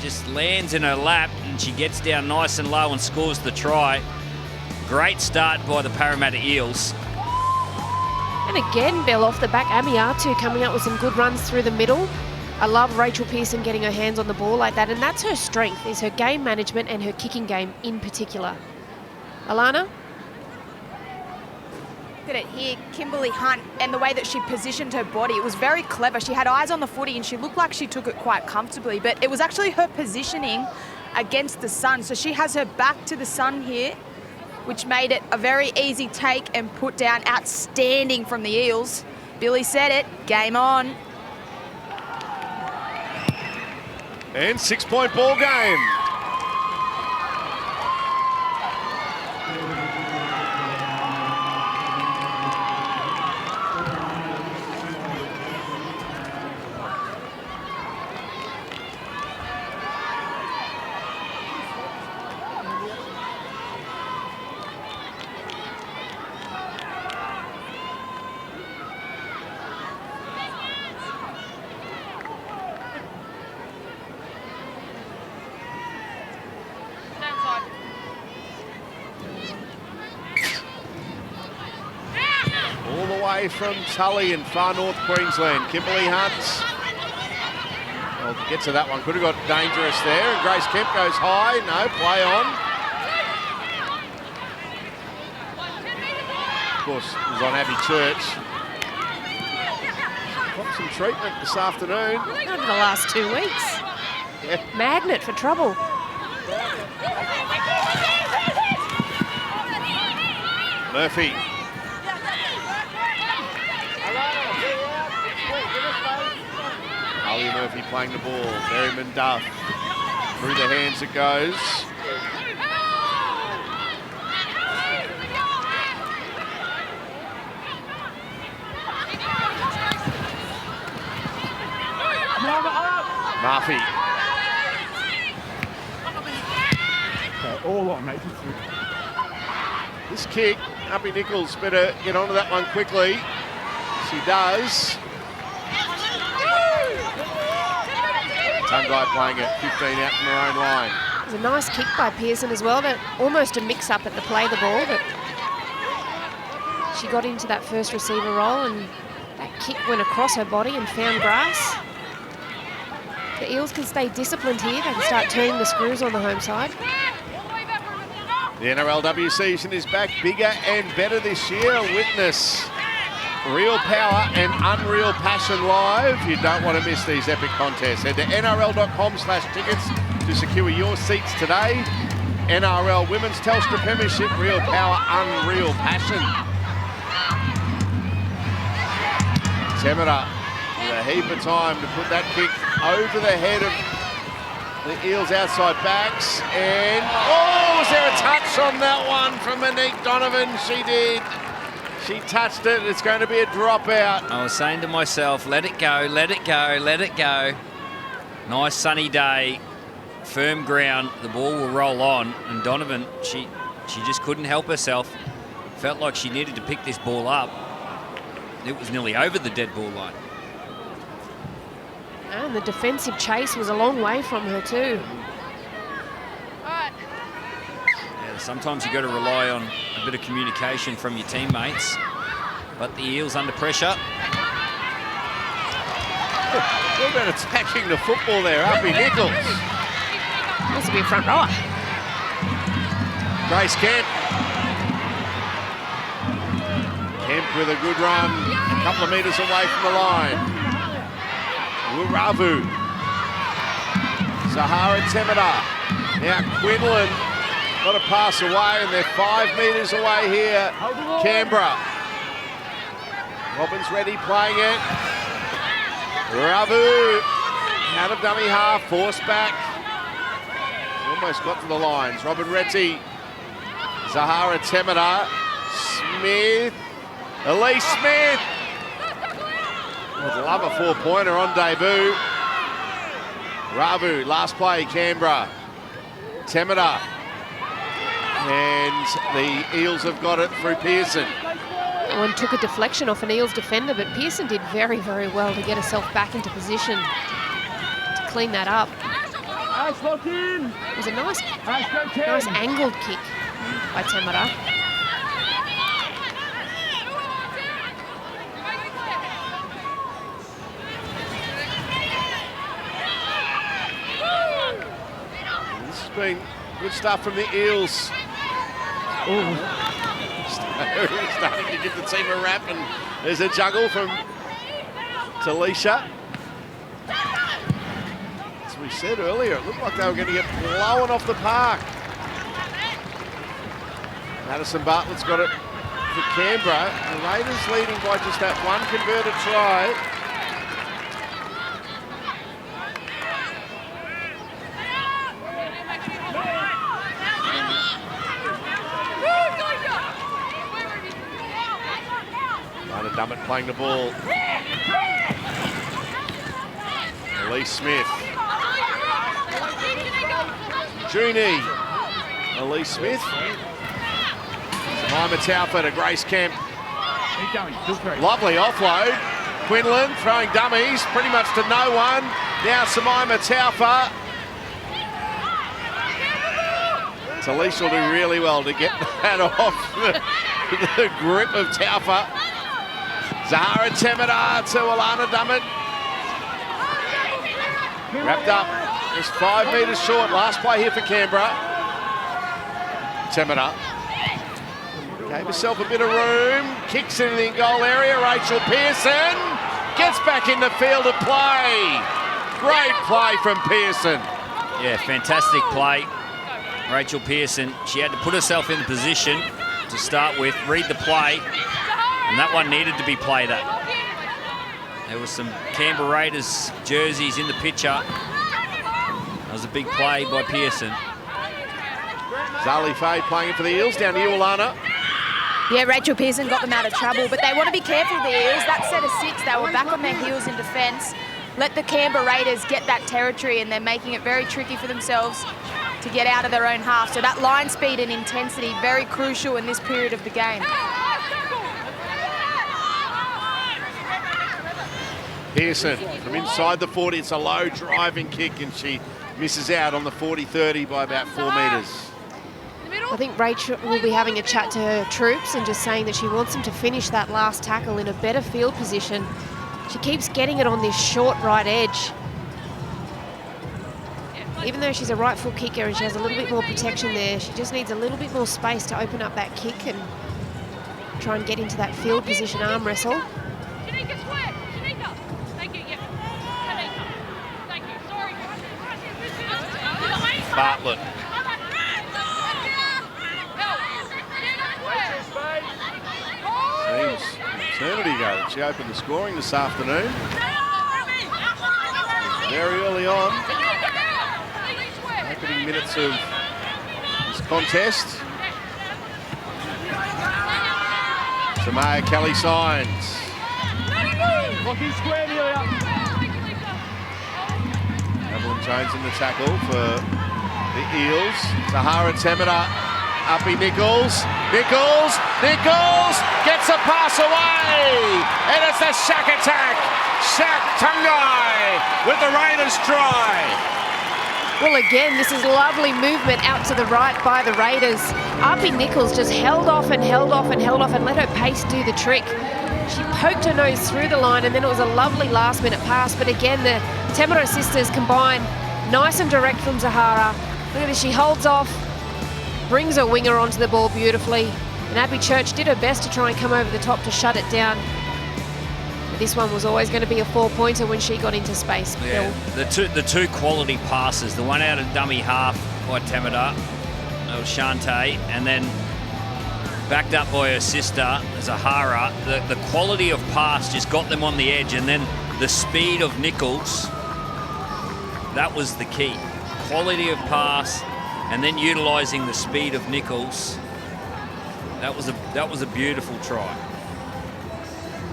just lands in her lap and she gets down nice and low and scores the try. Great start by the Parramatta Eels. And again, Bill, off the back, Amiatu coming up with some good runs through the middle. I love Rachel Pearson getting her hands on the ball like that, and that's her strength, is her game management and her kicking game in particular. Alana? Look at it here, Kimberly Hunt, and the way that she positioned her body, it was very clever. She had eyes on the footy and she looked like she took it quite comfortably, but it was actually her positioning against the sun. So she has her back to the sun here, which made it a very easy take and put down. Outstanding from the Eels. Billy said it, game on. And 6-point ball game. From Tully in far north Queensland. Kimberly Hunt Well, get to that one. Could have got dangerous there. And Grace Kemp goes high. No, play on. Of course, it was on Abbey Church. Got some treatment this afternoon. Over the last 2 weeks. Yeah. Magnet for trouble. Murphy. Ali Murphy playing the ball. Berryman Duff. Through the hands it goes. Murphy. All on, mate. This kick, Uppy Nichols better get onto that one quickly. She does. Tungai playing at 15 out from her own line. It was a nice kick by Pearson as well. That almost a mix-up at the play the ball, but she got into that first receiver role and that kick went across her body and found grass. The Eels can stay disciplined here. They can start turning the screws on the home side. The NRLW season is back bigger and better this year. Witness real power and unreal passion live. You don't want to miss these epic contests. Head to nrl.com/tickets to secure your seats today. NRL Women's Telstra Premiership, real power, unreal passion. Temera with a heap of time to put that kick over the head of the Eels outside backs. And, oh, was there a touch on that one from Monique Donovan? She did. She touched it. It's going to be a dropout. I was saying to myself, let it go, let it go, let it go. Nice sunny day, firm ground, the ball will roll on. And Donovan, she just couldn't help herself. Felt like she needed to pick this ball up. It was nearly over the dead ball line. And the defensive chase was a long way from her too. Yeah, sometimes you've got to rely on a bit of communication from your teammates. But the Eels under pressure. What about attacking the football there, Uppy Nichols? Must be a front rower. Grace Kemp. Kemp with a good run, a couple of metres away from the line. Uravu. Zahara Temera. Now Quinlan got a pass away and they're 5 metres away here. Canberra. Robbins ready playing it. Uravu out of dummy half, forced back. Almost got to the lines. Robin Retty. Zahara Temera. Smith. Elise Smith. Would love a 4-pointer on debut. Ravu, last play, Canberra. Temera. And the Eels have got it through Pearson. One took a deflection off an Eels defender, but Pearson did very, very well to get herself back into position to clean that up. It was a nice angled kick by Temera. Been good stuff from the Eels. Starting to give the team a rap, and there's a juggle from Talisha. As we said earlier, it looked like they were going to get blown off the park. Madison Bartlett's got it for Canberra. The Raiders leading by just that one converted try. Dummett playing the ball. Elise Smith. Junie. Elise Smith. Jemima Taufa to Grace Kemp. Lovely offload. Quinlan throwing dummies pretty much to no one. Now Jemima Taufa. Talisha will do really well to get that off the grip of Taufa. Zahara Temera to Alana Dummett. Wrapped up, just 5 metres short. Last play here for Canberra. Temina gave herself a bit of room, kicks it in the goal area. Rachel Pearson gets back in the field of play. Great play from Pearson. Yeah, fantastic play. Rachel Pearson, she had to put herself in the position to start with, read the play, and that one needed to be played at. There was some Canberra Raiders jerseys in the picture. That was a big play by Pearson. Zali Faye playing for the Eels. Down to you, Alana. Yeah, Rachel Pearson got them out of trouble, but they want to be careful, the Eels. That set of 6, they were back on their heels in defence. Let the Canberra Raiders get that territory, and they're making it very tricky for themselves to get out of their own half. So that line speed and intensity, very crucial in this period of the game. Pearson from inside the 40. It's a low driving kick, and she misses out on the 40-30 by about 4 metres. I think Rachel will be having a chat to her troops and just saying that she wants them to finish that last tackle in a better field position. She keeps getting it on this short right edge. Even though she's a right foot kicker and she has a little bit more protection there, she just needs a little bit more space to open up that kick and try and get into that field position arm wrestle. Bartlett. Seems eternity ago. She opened the scoring this afternoon. Very early on. Opening minutes of this contest. Samaya Kelly signs. Evelyn Jones in the tackle for the Eels. Sahara Temina, Uppy Nichols gets a pass away, and it's a shack attack. Shaq Tungai with the Raiders try. Well, again, this is lovely movement out to the right by the Raiders. Uppy Nichols just held off and held off and held off and let her pace do the trick. She poked her nose through the line, and then it was a lovely last-minute pass. But again, the Temero sisters combine nice and direct from Zahara. Look at this, she holds off, brings her winger onto the ball beautifully, and Abby Church did her best to try and come over the top to shut it down. But this one was always going to be a 4-pointer when she got into space. Yeah, the two quality passes, the one out of dummy half by Temida, that was Shantae, and then backed up by her sister, Zahara. The quality of pass just got them on the edge, and then the speed of Nichols, that was the key. Quality of pass, and then utilising the speed of Nichols. That was a beautiful try.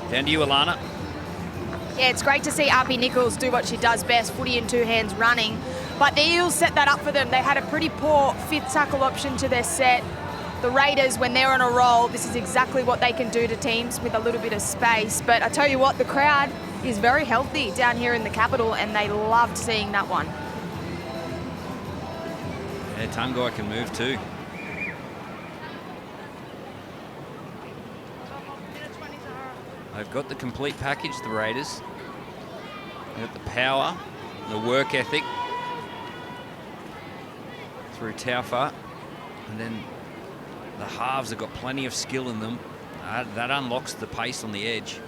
Down to you, Alana. Yeah, it's great to see Uppy Nichols do what she does best, footy in 2 hands running. But the Eels set that up for them. They had a pretty poor fifth tackle option to their set. The Raiders, when they're on a roll, this is exactly what they can do to teams with a little bit of space. But I tell you what, the crowd is very healthy down here in the capital, and they loved seeing that one. Yeah, Tungai can move too. They've got the complete package, the Raiders. They've got the power, the work ethic through Taufa, and then the halves have got plenty of skill in them. That unlocks the pace on the edge.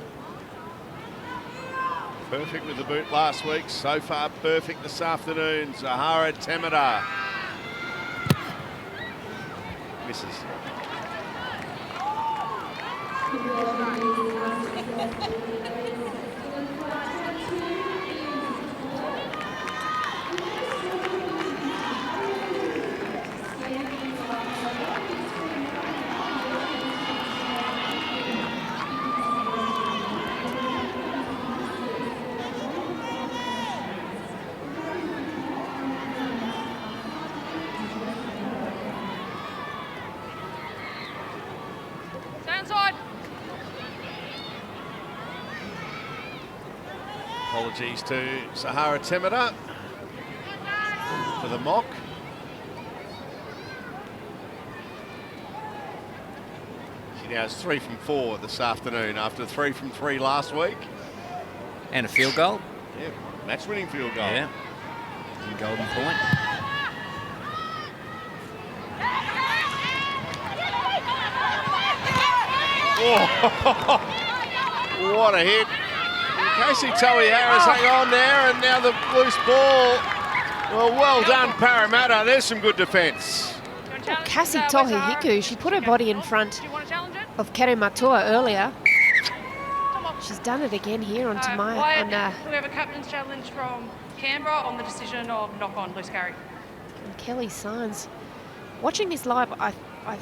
Perfect with the boot last week. So far, perfect this afternoon. Zahara Temida misses. Apologies to Sahara Temida for the mock. She now has 3 from 4 this afternoon after 3 from 3 last week. And a field goal. Yeah, match-winning field goal. Yeah. in Golden Point. Oh, what a hit. Casey Towie Harris hang on there, and now the loose ball. Well done, Parramatta. There's some good defence. Cassie Tohi Hiku, she put her body in front of Kere Matua earlier. She's done it again here on Tamaya. We have a captain's challenge from Canberra on the decision of knock-on, loose carry. And Kelly Signs. Watching this live, I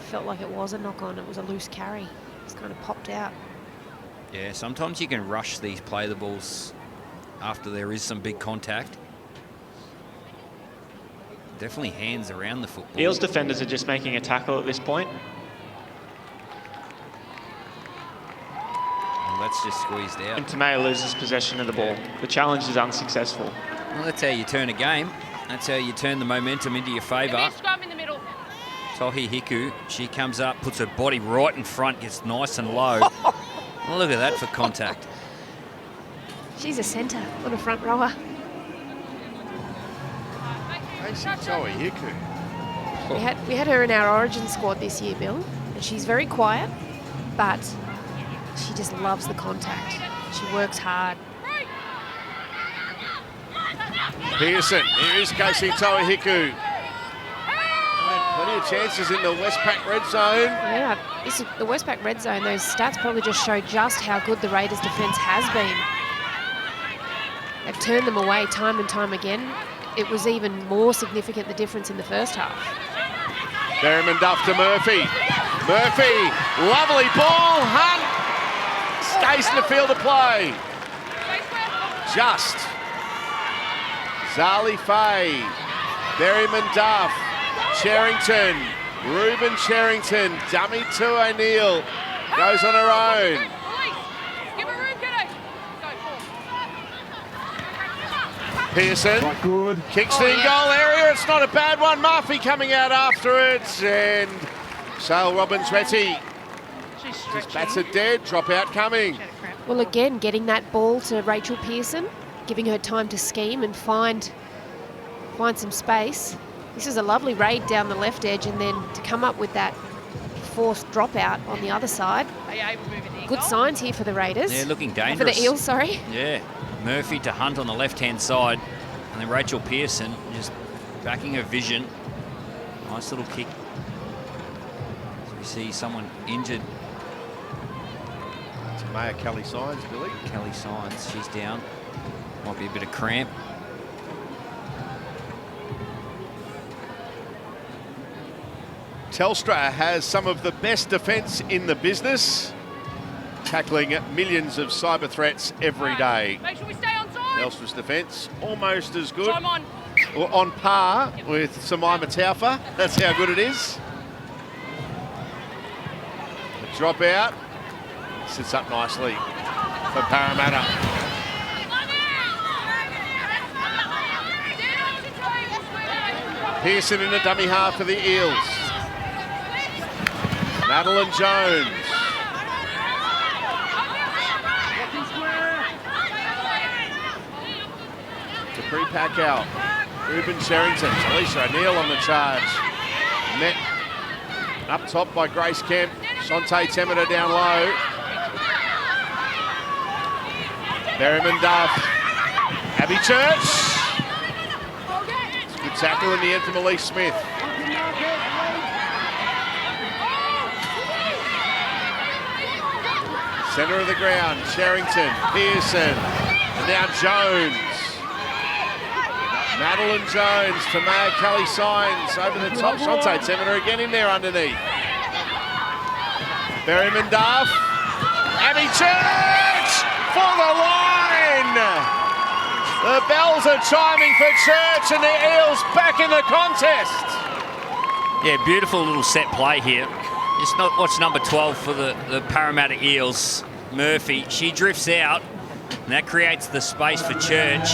felt like it was a knock-on. It was a loose carry. It's kind of popped out. Yeah, sometimes you can rush these play the balls after there is some big contact. Definitely hands around the football. Eels defenders are just making a tackle at this point. Well, that's just squeezed out. And Tamaya loses possession of the ball. The challenge is unsuccessful. Well, that's how you turn a game. That's how you turn the momentum into your favour. Scrum in the middle. Tohi Hiku, she comes up, puts her body right in front, gets nice and low. Well, look at that for contact. She's a centre, not a front rower. Casey Towie Hiku. We had her in our Origin squad this year, Bill, and she's very quiet, but she just loves the contact. She works hard. Pearson, here is Casey Towie Hiku. Plenty of chances in the Westpac red zone. Yeah, this is the Westpac red zone. Those stats probably just show just how good the Raiders' defence has been. They've turned them away time and time again. It was even more significant, the difference in the first half. Berryman Duff to Murphy. Murphy, lovely ball. Hunt stays in the field of play. Just. Zali Faye. Berryman Duff. Cherrington. Ruben Cherrington. Dummy to O'Neill. Goes on her own. Pearson kicks in goal area. It's not a bad one. Murphy coming out after it. And Sale Robbins-Retty just bats it dead. Drop out coming. Well, again, getting that ball to Rachel Pearson, giving her time to scheme and find some space. This is a lovely raid down the left edge, and then to come up with that forced dropout on the other side. Good signs here for the Raiders. They're looking dangerous. For the Eels, sorry. Yeah. Murphy to Hunt on the left-hand side, and then Rachel Pearson just backing her vision. Nice little kick. So we see someone injured. Tamaya Kelly Signs, Billy. Kelly Signs, she's down. Might be a bit of cramp. Telstra has some of the best defence in the business, tackling millions of cyber threats every day. Make sure we stay on side. Telstra's defence almost as good, Time on. or on par with Samaima Taufa. That's how good it is. The drop out sits up nicely for Parramatta. Pearson in a dummy half for the Eels. Madeline Jones. Capri Packout. Ruben Cherrington. Alicia O'Neill on the charge. Met up top by Grace Kemp. Shante Temeter down low. Berryman Duff. Abby Church. Good tackle in the end from Elise Smith. Centre of the ground, Cherrington, Pearson, and now Jones. Madeline Jones to Maya Kelly Signs over the top. Shante Temeter again in there underneath. Berryman Duff. Abby Church for the line. The bells are chiming for Church, and the Eels back in the contest. Yeah, beautiful little set play here. Just not watch number 12 for the Parramatta Eels, Murphy. She drifts out, and that creates the space for Church.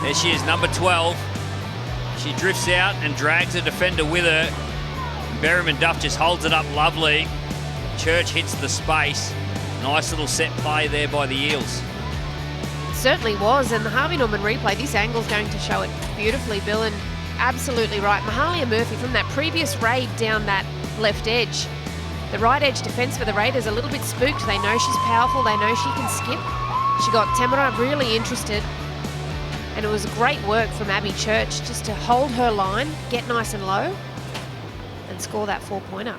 There she is, number 12. She drifts out and drags a defender with her. Berryman Duff just holds it up lovely. Church hits the space. Nice little set play there by the Eels. certainly was, and the Harvey Norman replay, this angle's going to show it beautifully, Bill, and absolutely right. Mahalia Murphy from that previous raid down that left edge. The right edge defence for the Raiders a little bit spooked. They know she's powerful, they know she can skip. She got Temera really interested, and it was great work from Abby Church just to hold her line, get nice and low, and score that 4-pointer.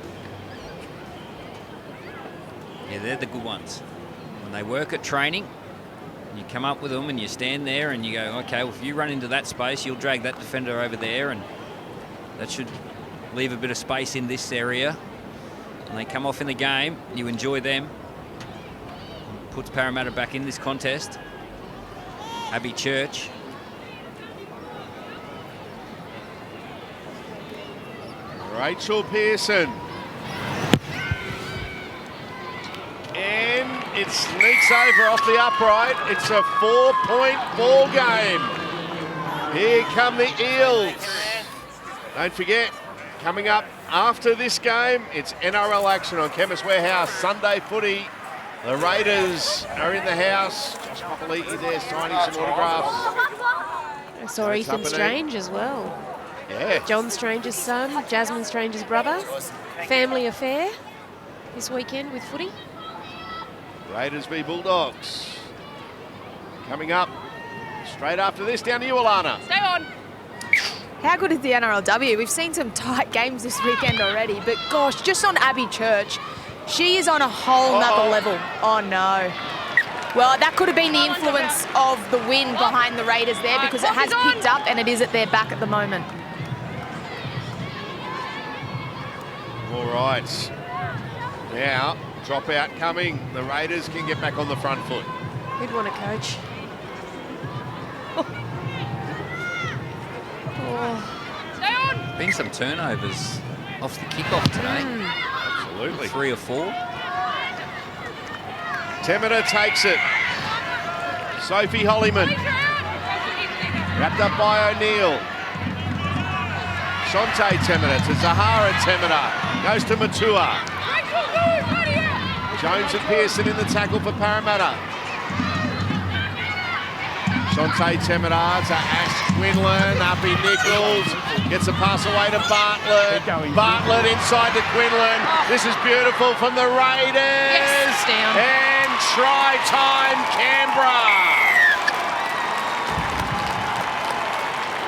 Yeah, they're the good ones. When they work at training, you come up with them and you stand there and you go, okay, well, if you run into that space, you'll drag that defender over there, and that should leave a bit of space in this area. And they come off in the game, you enjoy them. Puts Parramatta back in this contest. Abby Church. Rachel Pearson. And it sneaks over off the upright. It's a 4-point ball game. Here come the Eels. Don't forget, coming up after this game, it's NRL action on Chemist Warehouse Sunday footy. The Raiders are in the house. Josh Papali'i there signing some autographs. I saw Ethan Strange as well. Yeah. John Strange's son, Jasmine Strange's brother. Family affair this weekend with footy. Raiders v Bulldogs. Coming up straight after this, down to you, Alana. Stay on. How good is the NRLW? We've seen some tight games this weekend already, but gosh, just on Abby Church, she is on a whole nother level. Oh no. Well, that could have been the influence of the wind behind the Raiders there, because it has picked up and it is at their back at the moment. All right. Now, drop out coming. The Raiders can get back on the front foot. Who'd want to coach? Stay on. Been some turnovers off the kickoff today. Absolutely. 3 or 4. Temera takes it. Sophie Hollyman. Wrapped up by O'Neill. Shante Temera to Zahara Temera. Goes to Matua. Jones and Pearson in the tackle for Parramatta. Shante Temera to Ash Quinlan. Uppy Nichols. Gets a pass away to Bartlett. Bartlett inside to Quinlan. This is beautiful from the Raiders. Yes, down. And try time, Canberra.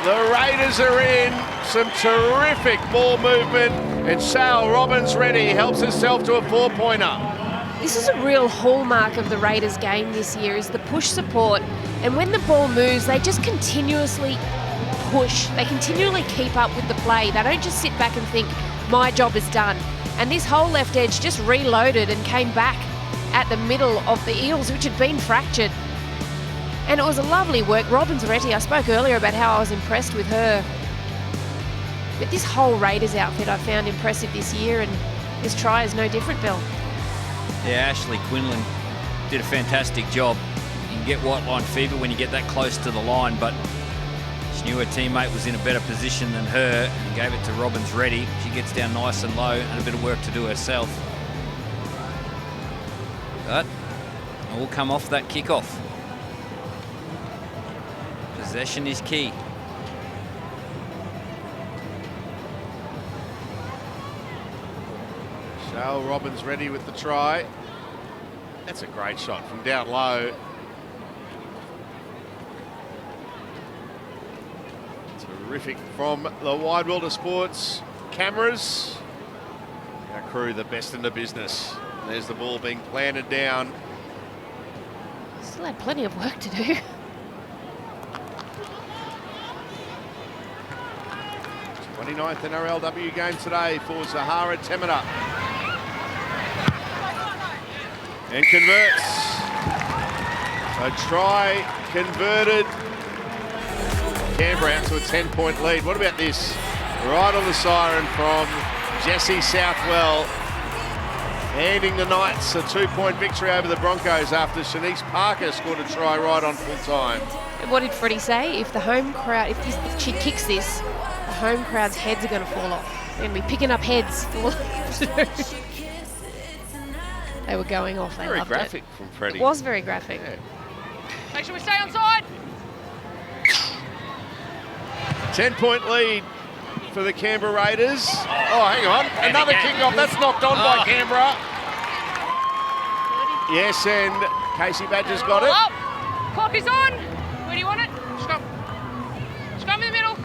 The Raiders are in. Some terrific ball movement. And Sal Robbins-Ready helps herself to a 4-pointer. This is a real hallmark of the Raiders game this year, is the push support. And when the ball moves, they just continuously push. They continually keep up with the play. They don't just sit back and think, my job is done. And this whole left edge just reloaded and came back at the middle of the Eels, which had been fractured. And it was a lovely work. Robbins-Ready, I spoke earlier about how I was impressed with her. But this whole Raiders outfit I found impressive this year, and this try is no different, Bill. Yeah, Ashley Quinlan did a fantastic job. You can get white line fever when you get that close to the line, but she knew her teammate was in a better position than her and gave it to Robbins-Ready. She gets down nice and low and a bit of work to do herself. But it will come off that kickoff. Possession is key. Shale Robbins-Ready with the try. That's a great shot from down low. Terrific from the Wide World of Sports cameras. Our crew, the best in the business. There's the ball being planted down. Still had plenty of work to do. It's 29th NRLW game today for Zahara Temera. And converts. A try converted. Canberra out to a 10-point lead. What about this? Right on the siren from Jessie Southwell. Handing the Knights a 2-point victory over the Broncos after Shanice Parker scored a try right on full time. And what did Freddie say? If the home crowd, if she kicks this, the home crowd's heads are going to fall off. They're going to be picking up heads. They were going off. They Very loved graphic it. from Freddie. It was very graphic. Yeah. Make sure we stay on side. 10-point lead for the Canberra Raiders. Oh, hang on. Another again. kick-off. That's knocked on by Canberra. Yes, and Casey Badger's got it. Up. Clock is on. Where do you want it? Scrum. Scrum in the middle.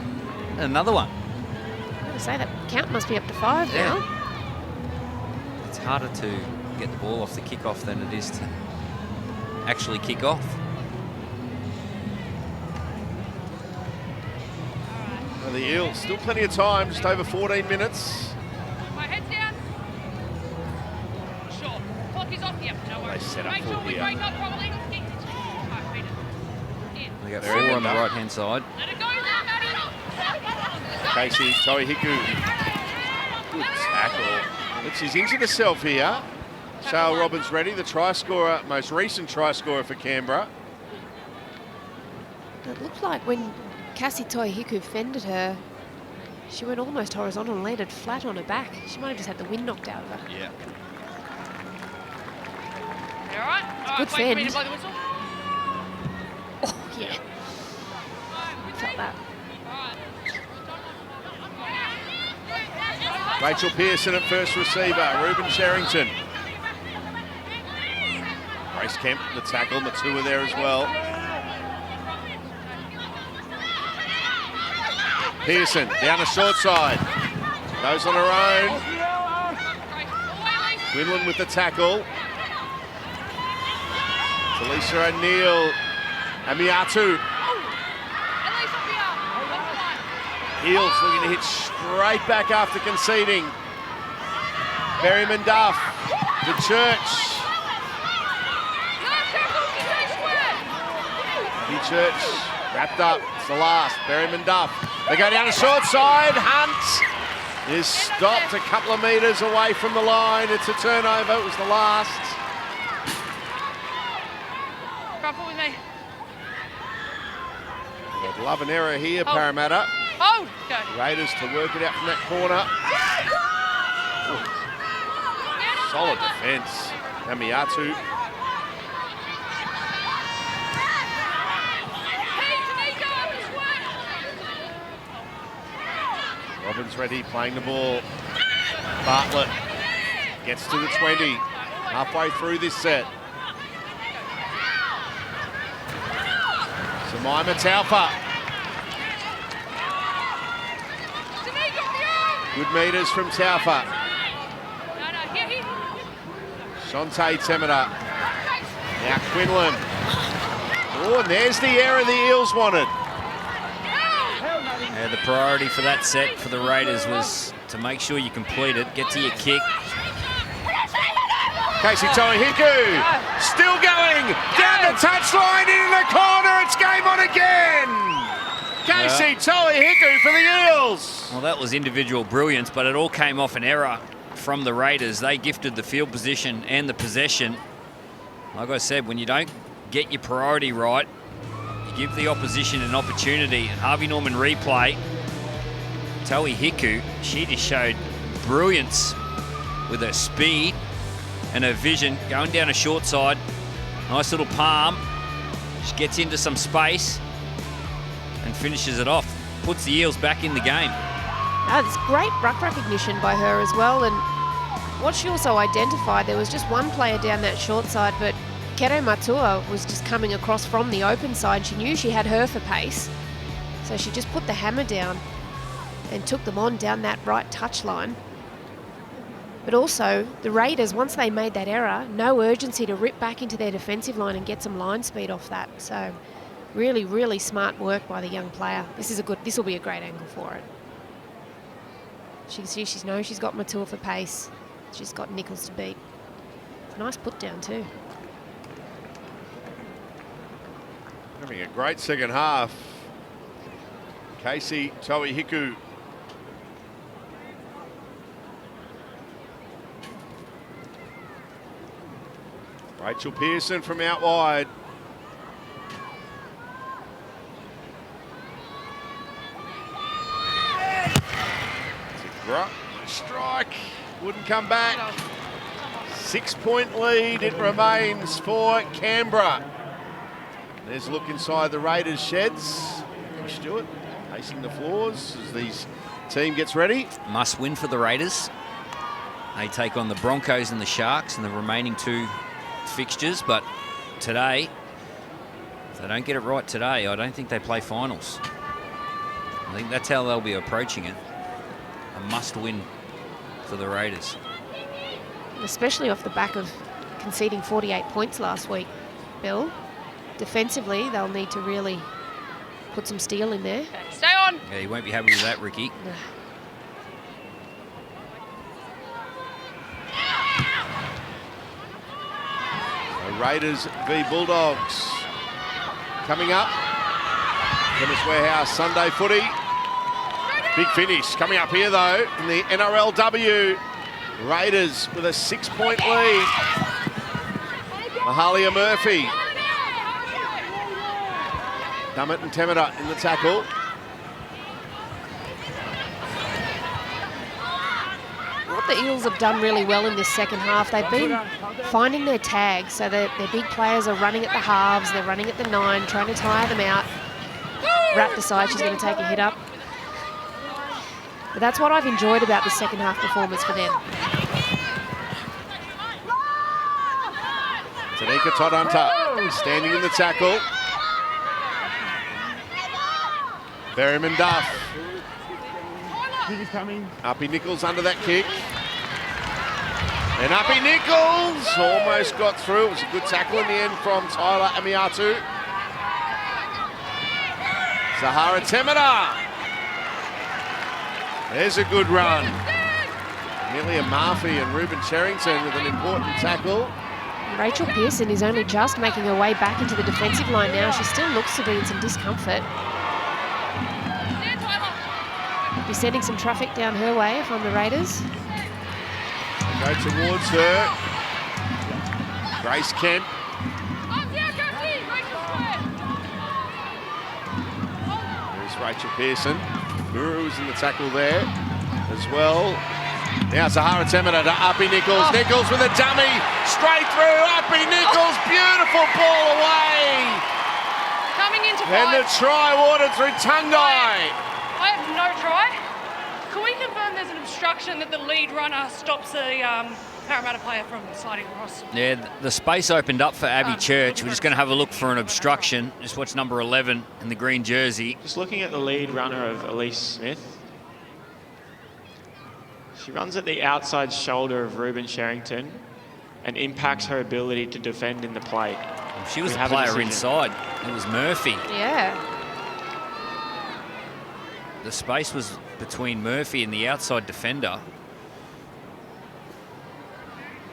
Another one. I'm going to say that count must be up to 5 Yeah. now. It's harder to get the ball off the kick-off than it is to actually kick off. And the Eels, still plenty of time, just over 14 minutes. My head's down. Sure. Clock is off. Yep, no worries. set up Make for sure we here. break up properly. Alright, read it. In. They got Very 4 on the good. right-hand side. Let it go there, Maddie. Casey Toihiku. Good tackle. But she's injured herself here. Shale Robbins ready, the try scorer, most recent try scorer for Canberra. It looked like when Cassie Toihiku fended her, she went almost horizontal and landed flat on her back. She might have just had the wind knocked out of her. Yeah. You all right? Good Wait for me to fend. blow the whistle. Oh, yeah. Felt that. Rachel Pearson at first receiver, Ruben Sherrington. Grace Kemp, the tackle, Matua there as well. Pearson down the short side, goes on her own. Quinlan with the tackle. Talisa O'Neill, Amiatu. Eels looking to hit straight back after conceding. Berryman Duff to Church. Church wrapped up. It's the last. Berryman Duff. They go down the short side. Hunt is stopped a couple of metres away from the line. It's a turnover. It was the last. Grapple with me. They'd love an error here, Parramatta. Oh, go. Raiders to work it out from that corner. Ooh. Solid defence. Amiatu. Robbins ready, playing the ball. Bartlett gets to the 20, halfway through this set. Jemima Taufa. Good metres from Taufa. Shantae Temida. Now Quinlan. Oh, and there's the error the Eels wanted. Yeah, the priority for that set for the Raiders was to make sure you complete it, get to your kick. Casey Toihiku still going down the touchline in the corner. It's game on again. Casey Toihiku for the Eels. Well, that was individual brilliance, but it all came off an error from the Raiders. They gifted the field position and the possession. Like I said, when you don't get your priority right, you give the opposition an opportunity. Harvey Norman replay. Toihiku, she just showed brilliance with her speed and her vision, going down a short side. Nice little palm. She gets into some space and finishes it off. Puts the Eels back in the game. There's great ruck recognition by her as well, and what she also identified, there was just one player down that short side, but Keto Matua was just coming across from the open side. She knew she had her for pace, so she just put the hammer down and took them on down that right touch line. But also, the Raiders, once they made that error, no urgency to rip back into their defensive line and get some line speed off that. So really, really smart work by the young player. This will be a great angle for it. She can see she's got Matua for pace. She's got Nichols to beat. Nice put down too. Having a great second half. Casey Toihiku. Rachel Pearson from out wide. Strike. Wouldn't come back. 6-point lead it remains for Canberra. There's a look inside the Raiders' sheds. Stewart pacing the floors as these team gets ready. Must win for the Raiders. They take on the Broncos and the Sharks in the remaining 2 fixtures, but today, if they don't get it right today, I don't think they play finals. I think that's how they'll be approaching it. A must-win for the Raiders. Especially off the back of conceding 48 points last week, Bill. Defensively, they'll need to really put some steel in there. Stay on. Yeah, you won't be happy with that, Ricky. No. The Raiders v Bulldogs coming up. Chemist Warehouse Sunday footy. Big finish coming up here though in the NRLW. Raiders with a 6-point lead. Mahalia Murphy. Dummett and Temeta in the tackle. What the Eels have done really well in this second half, they've been finding their tags, so their big players are running at the halves, they're running at the 9, trying to tire them out. Rat decides she's going to take a hit up. But that's what I've enjoyed about this second half performance for them. Tanika Todunter standing in the tackle. Berryman Duff. Uppy Nichols under that kick. And Uppy Nichols almost got through. It was a good tackle in the end from Tyler Amiatu. Zahara Temeta. There's a good run. Amelia Murphy and Ruben Cherrington with an important tackle. Rachel Pearson is only just making her way back into the defensive line now. She still looks to be in some discomfort. Be sending some traffic down her way if I'm the Raiders. They go towards her. Grace Kemp. There's Rachel Pearson. Guru's in the tackle there as well. Now Zahara Temeta to Uppy Nichols. Nichols with a dummy. Straight through. Uppy Nichols. Beautiful ball away. Coming into And the try awarded through Tungai. I have no try. Can we confirm there's an obstruction that the lead runner stops the Parramatta player from sliding across? Yeah, the space opened up for Abby Church. We're just going to have a look for an obstruction. Just watch number 11 in the green jersey. Just looking at the lead runner of Elise Smith. She runs at the outside shoulder of Ruben Cherrington and impacts her ability to defend in the play. She was the player inside. It was Murphy. Yeah. The space was between Murphy and the outside defender.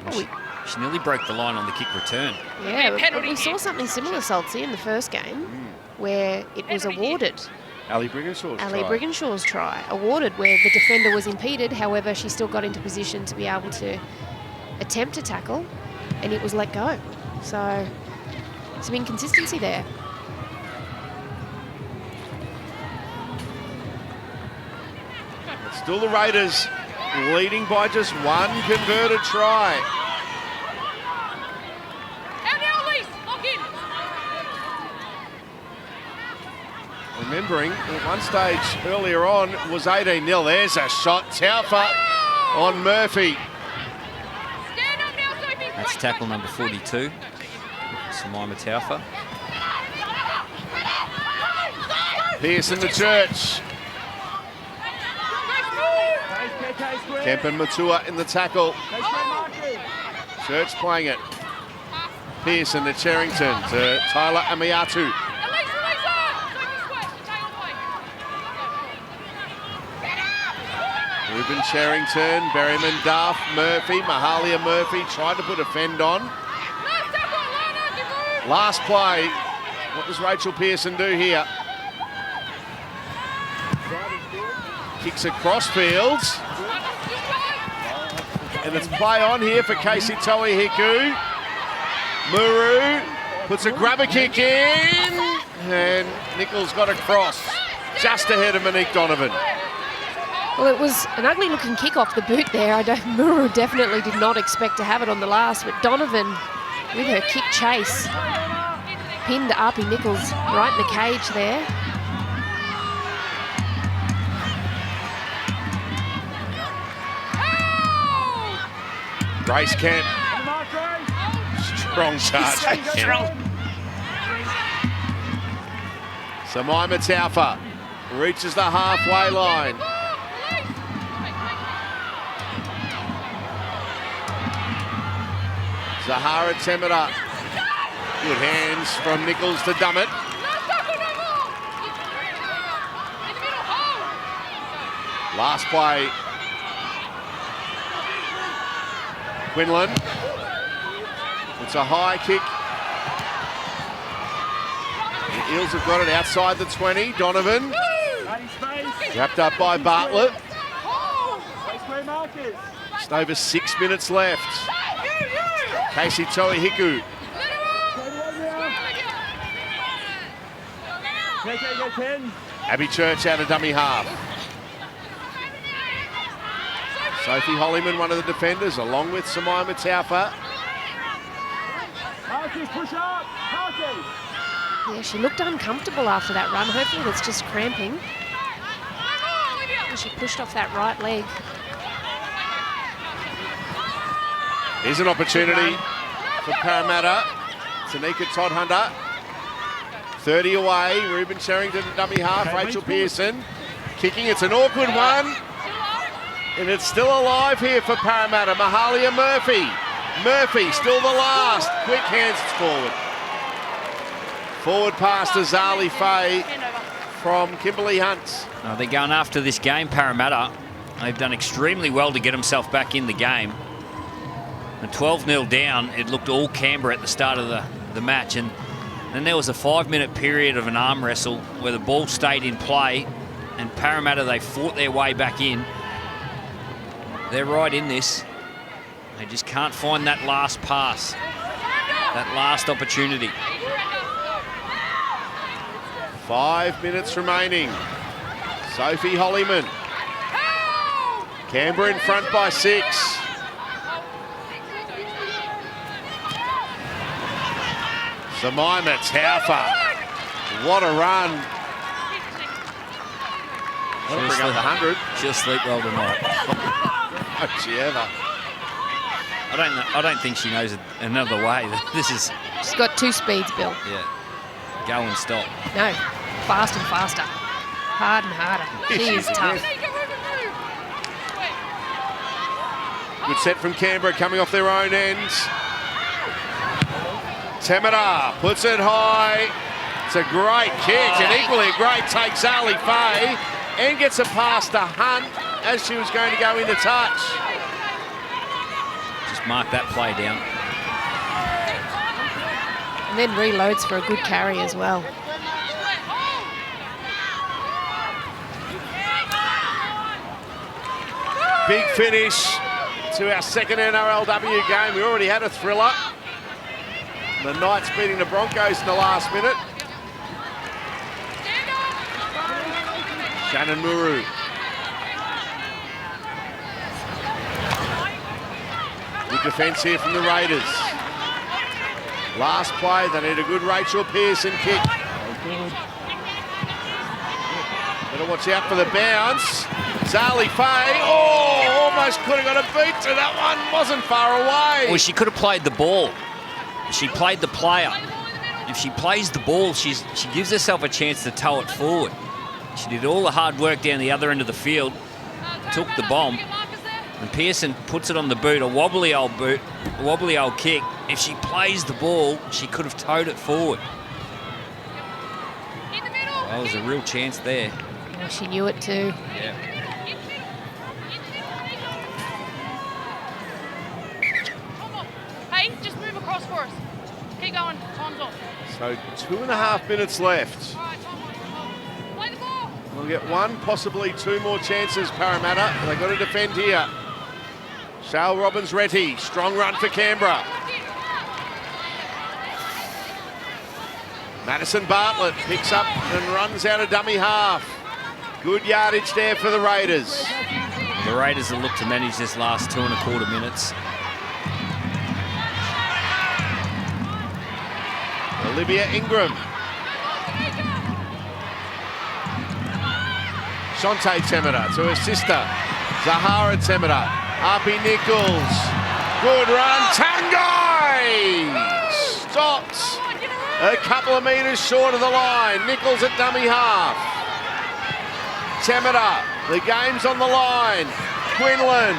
And she nearly broke the line on the kick return. Yeah, but we saw something similar, Saltsy, in the first game where it was awarded. Ali Brigginshaw's Ali try. Brigginshaw's try, awarded where the defender was impeded. However, she still got into position to be able to attempt to tackle, and it was let go. So, some inconsistency there. It's still the Raiders leading by just one converted try. Out now, Elise, lock in. Remembering, at one stage earlier on was 18-0. There's a shot. Taufa on Murphy. Stand up now, Sophie. That's tackle number 42. Samaima Taufa. Pearson to Church. Kemp and Matua in the tackle. Church playing it. Pearson to Cherrington to Tyler Amiatu. Ruben Cherrington, Berryman Duff, Murphy, Mahalia Murphy tried to put a fend on. Last play, what does Rachel Pearson do here? Kicks across fields. And it's play on here for Casey Toihiku. Muru puts a grabber kick in. And Nichols got a cross just ahead of Monique Donovan. Well, it was an ugly looking kick off the boot there. Muru definitely did not expect to have it on the last, but Donovan with her kick chase pinned Arpy Nichols right in the cage there. Grace Camp. Strong charge. Samaima Taufa reaches the halfway line. Zahara Temera. Good hands from Nichols to Dummett. Last play. Quinlan. It's a high kick. The Eels have got it outside the 20. Donovan. Wrapped up by Bartlett. Just over 6 minutes left. Casey Toihiku. Abby Church out of dummy half. Sophie Hollyman, one of the defenders, along with Samaima Taufa. Yeah, she looked uncomfortable after that run. Hopefully that's just cramping. She pushed off that right leg. Here's an opportunity for Parramatta. Tanika Todd-Hunter. 30 away. Ruben Sherrington, dummy half. Rachel Pearson kicking. It's an awkward one. And it's still alive here for Parramatta. Mahalia Murphy. Murphy still the last. Quick hands forward. Forward pass to Zali Faye from Kimberly Hunt. They're going after this game, Parramatta. They've done extremely well to get themselves back in the game. And 12-0 down, it looked all Canberra at the start of the match. And then there was a 5-minute period of an arm wrestle where the ball stayed in play. And Parramatta, they fought their way back in. They're right in this. They just can't find that last pass, that last opportunity. 5 minutes remaining. Sophie Hollyman. Canberra in front by 6. Samaima Taufa. What a run. That'll bring up the 100. She'll sleep well tonight. Not she ever. I don't think she knows another way. This is... She's got 2 speeds, Bill. Yeah. Go and stop. No, fast and faster. Hard and harder. She is tough. Good set from Canberra coming off their own ends. Temera puts it high. It's a great kick, and equally a great take, Zali Faye, and gets a pass to Hunt as she was going to go into touch. Just mark that play down. And then reloads for a good carry as well. Big finish to our second NRLW game. We already had a thriller. The Knights beating the Broncos in the last minute. Shannon Muru. Good defence here from the Raiders. Last play, they need a good Rachel Pearson kick. Better watch out for the bounce. Zali Faye, almost could have got a beat to that one. Wasn't far away. Well, she could have played the ball. She played the player. If she plays the ball, she gives herself a chance to tow it forward. She did all the hard work down the other end of the field, took the bomb, and Pearson puts it on the boot, a wobbly old boot, a wobbly old kick. If she plays the ball, she could have towed it forward. That was a real chance there. Oh, she knew it too. Yeah. Hey, just move across for us. Keep going. Time's off. So 2.5 minutes left. All right, time on. Play the ball. We'll get 1, possibly 2 more chances, Parramatta. They've got to defend here. Shale Robbins-Retty, strong run for Canberra. Madison Bartlett picks up and runs out of dummy half. Good yardage there for the Raiders. The Raiders will look to manage this last 2.25 minutes. Olivia Ingram. Shante Temera to her sister, Zahara Temera. Arpi Nichols. Good run. Tangai! Stopped a couple of metres short of the line. Nichols at dummy half. Temera, the game's on the line. Quinlan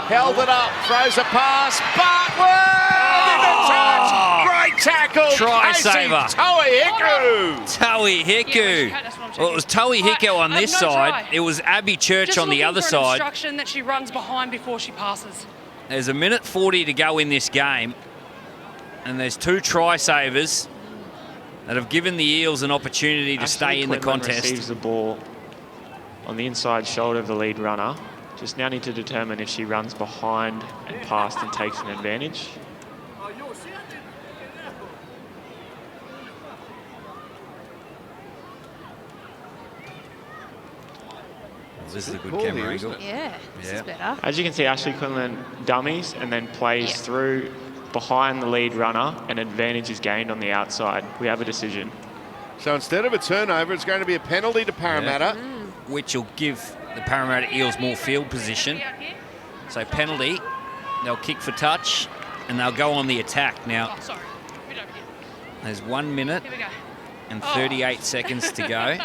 held it up, throws a pass. Bartlett into touch. Great tackle. Try Casey saver. Toei Hiku. Toei Hiku. Well, it was Toei Hiku on this side. It was Abby Church on the other side. Instruction that she runs behind before she passes. There's a minute 40 to go in this game, and there's 2 try savers that have given the Eels an opportunity to stay in the contest. Receives the ball on the inside shoulder of the lead runner. Just now need to determine if she runs behind and past and takes an advantage. This is a good camera angle. Yeah, this is better. As you can see, Ashley Quinlan dummies and then plays through behind the lead runner, and advantage is gained on the outside. We have a decision. So instead of a turnover, it's going to be a penalty to Parramatta. Which will give the Parramatta Eels more field position. So penalty, they'll kick for touch, and they'll go on the attack. Now, there's 1 minute and 38 seconds to go.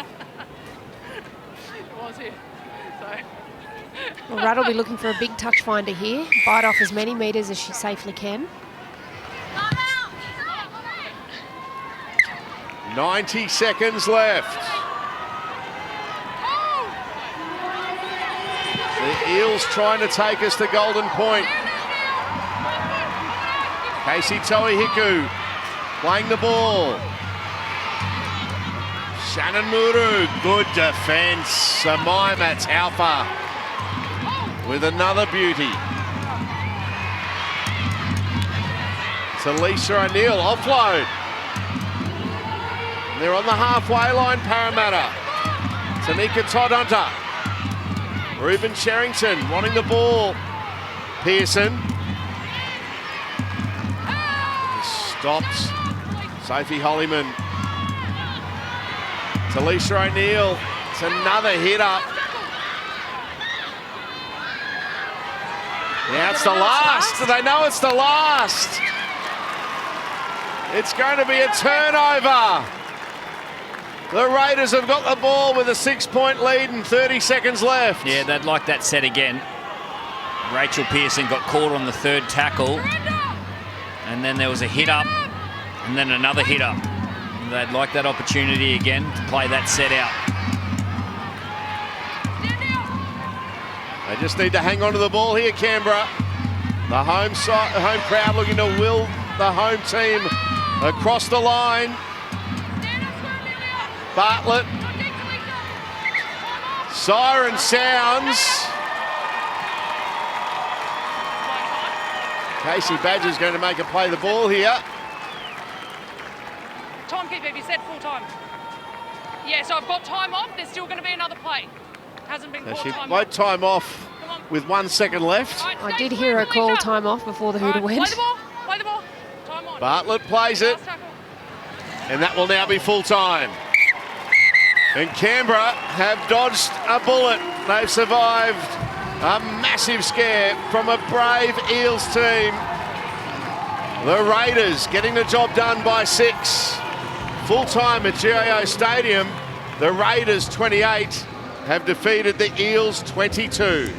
Well, Rudd will be looking for a big touch finder here. Bite off as many metres as she safely can. 90 seconds left. The Eels trying to take us to Golden Point. Casey Toei Hiku playing the ball. Shannon Muru, good defence. Samaima Taufa with another beauty. Talisa O'Neill, offload. They're on the halfway line, Parramatta. Tanika Todunter. Ruben Cherrington wanting the ball. Pearson. Stops. Sophie Hollyman. Talisa O'Neill. It's another hit up. Now it's the last. They know it's the last. It's going to be a turnover. The Raiders have got the ball with a 6-point lead and 30 seconds left. Yeah, they'd like that set again. Rachel Pearson got caught on the 3rd tackle. And then there was a hit up and then another hit up. And they'd like that opportunity again to play that set out. They just need to hang on to the ball here, Canberra. The home crowd looking to will the home team across the line. Bartlett. Siren sounds. Casey Badger's going to make a play the ball here. Timekeeper, you said full time. Yeah, so I've got time off. There's still going to be another play. Hasn't been called time Won't off. time off with 1 second left. Right, I did hear her call time off before the hooter went. Play the ball. Play the ball. Time on. Bartlett plays it, Last tackle. and that will now be full time. And Canberra have dodged a bullet. They've survived a massive scare from a brave Eels team. The Raiders getting the job done by 6. Full time at GIO Stadium. The Raiders 28 have defeated the Eels 22.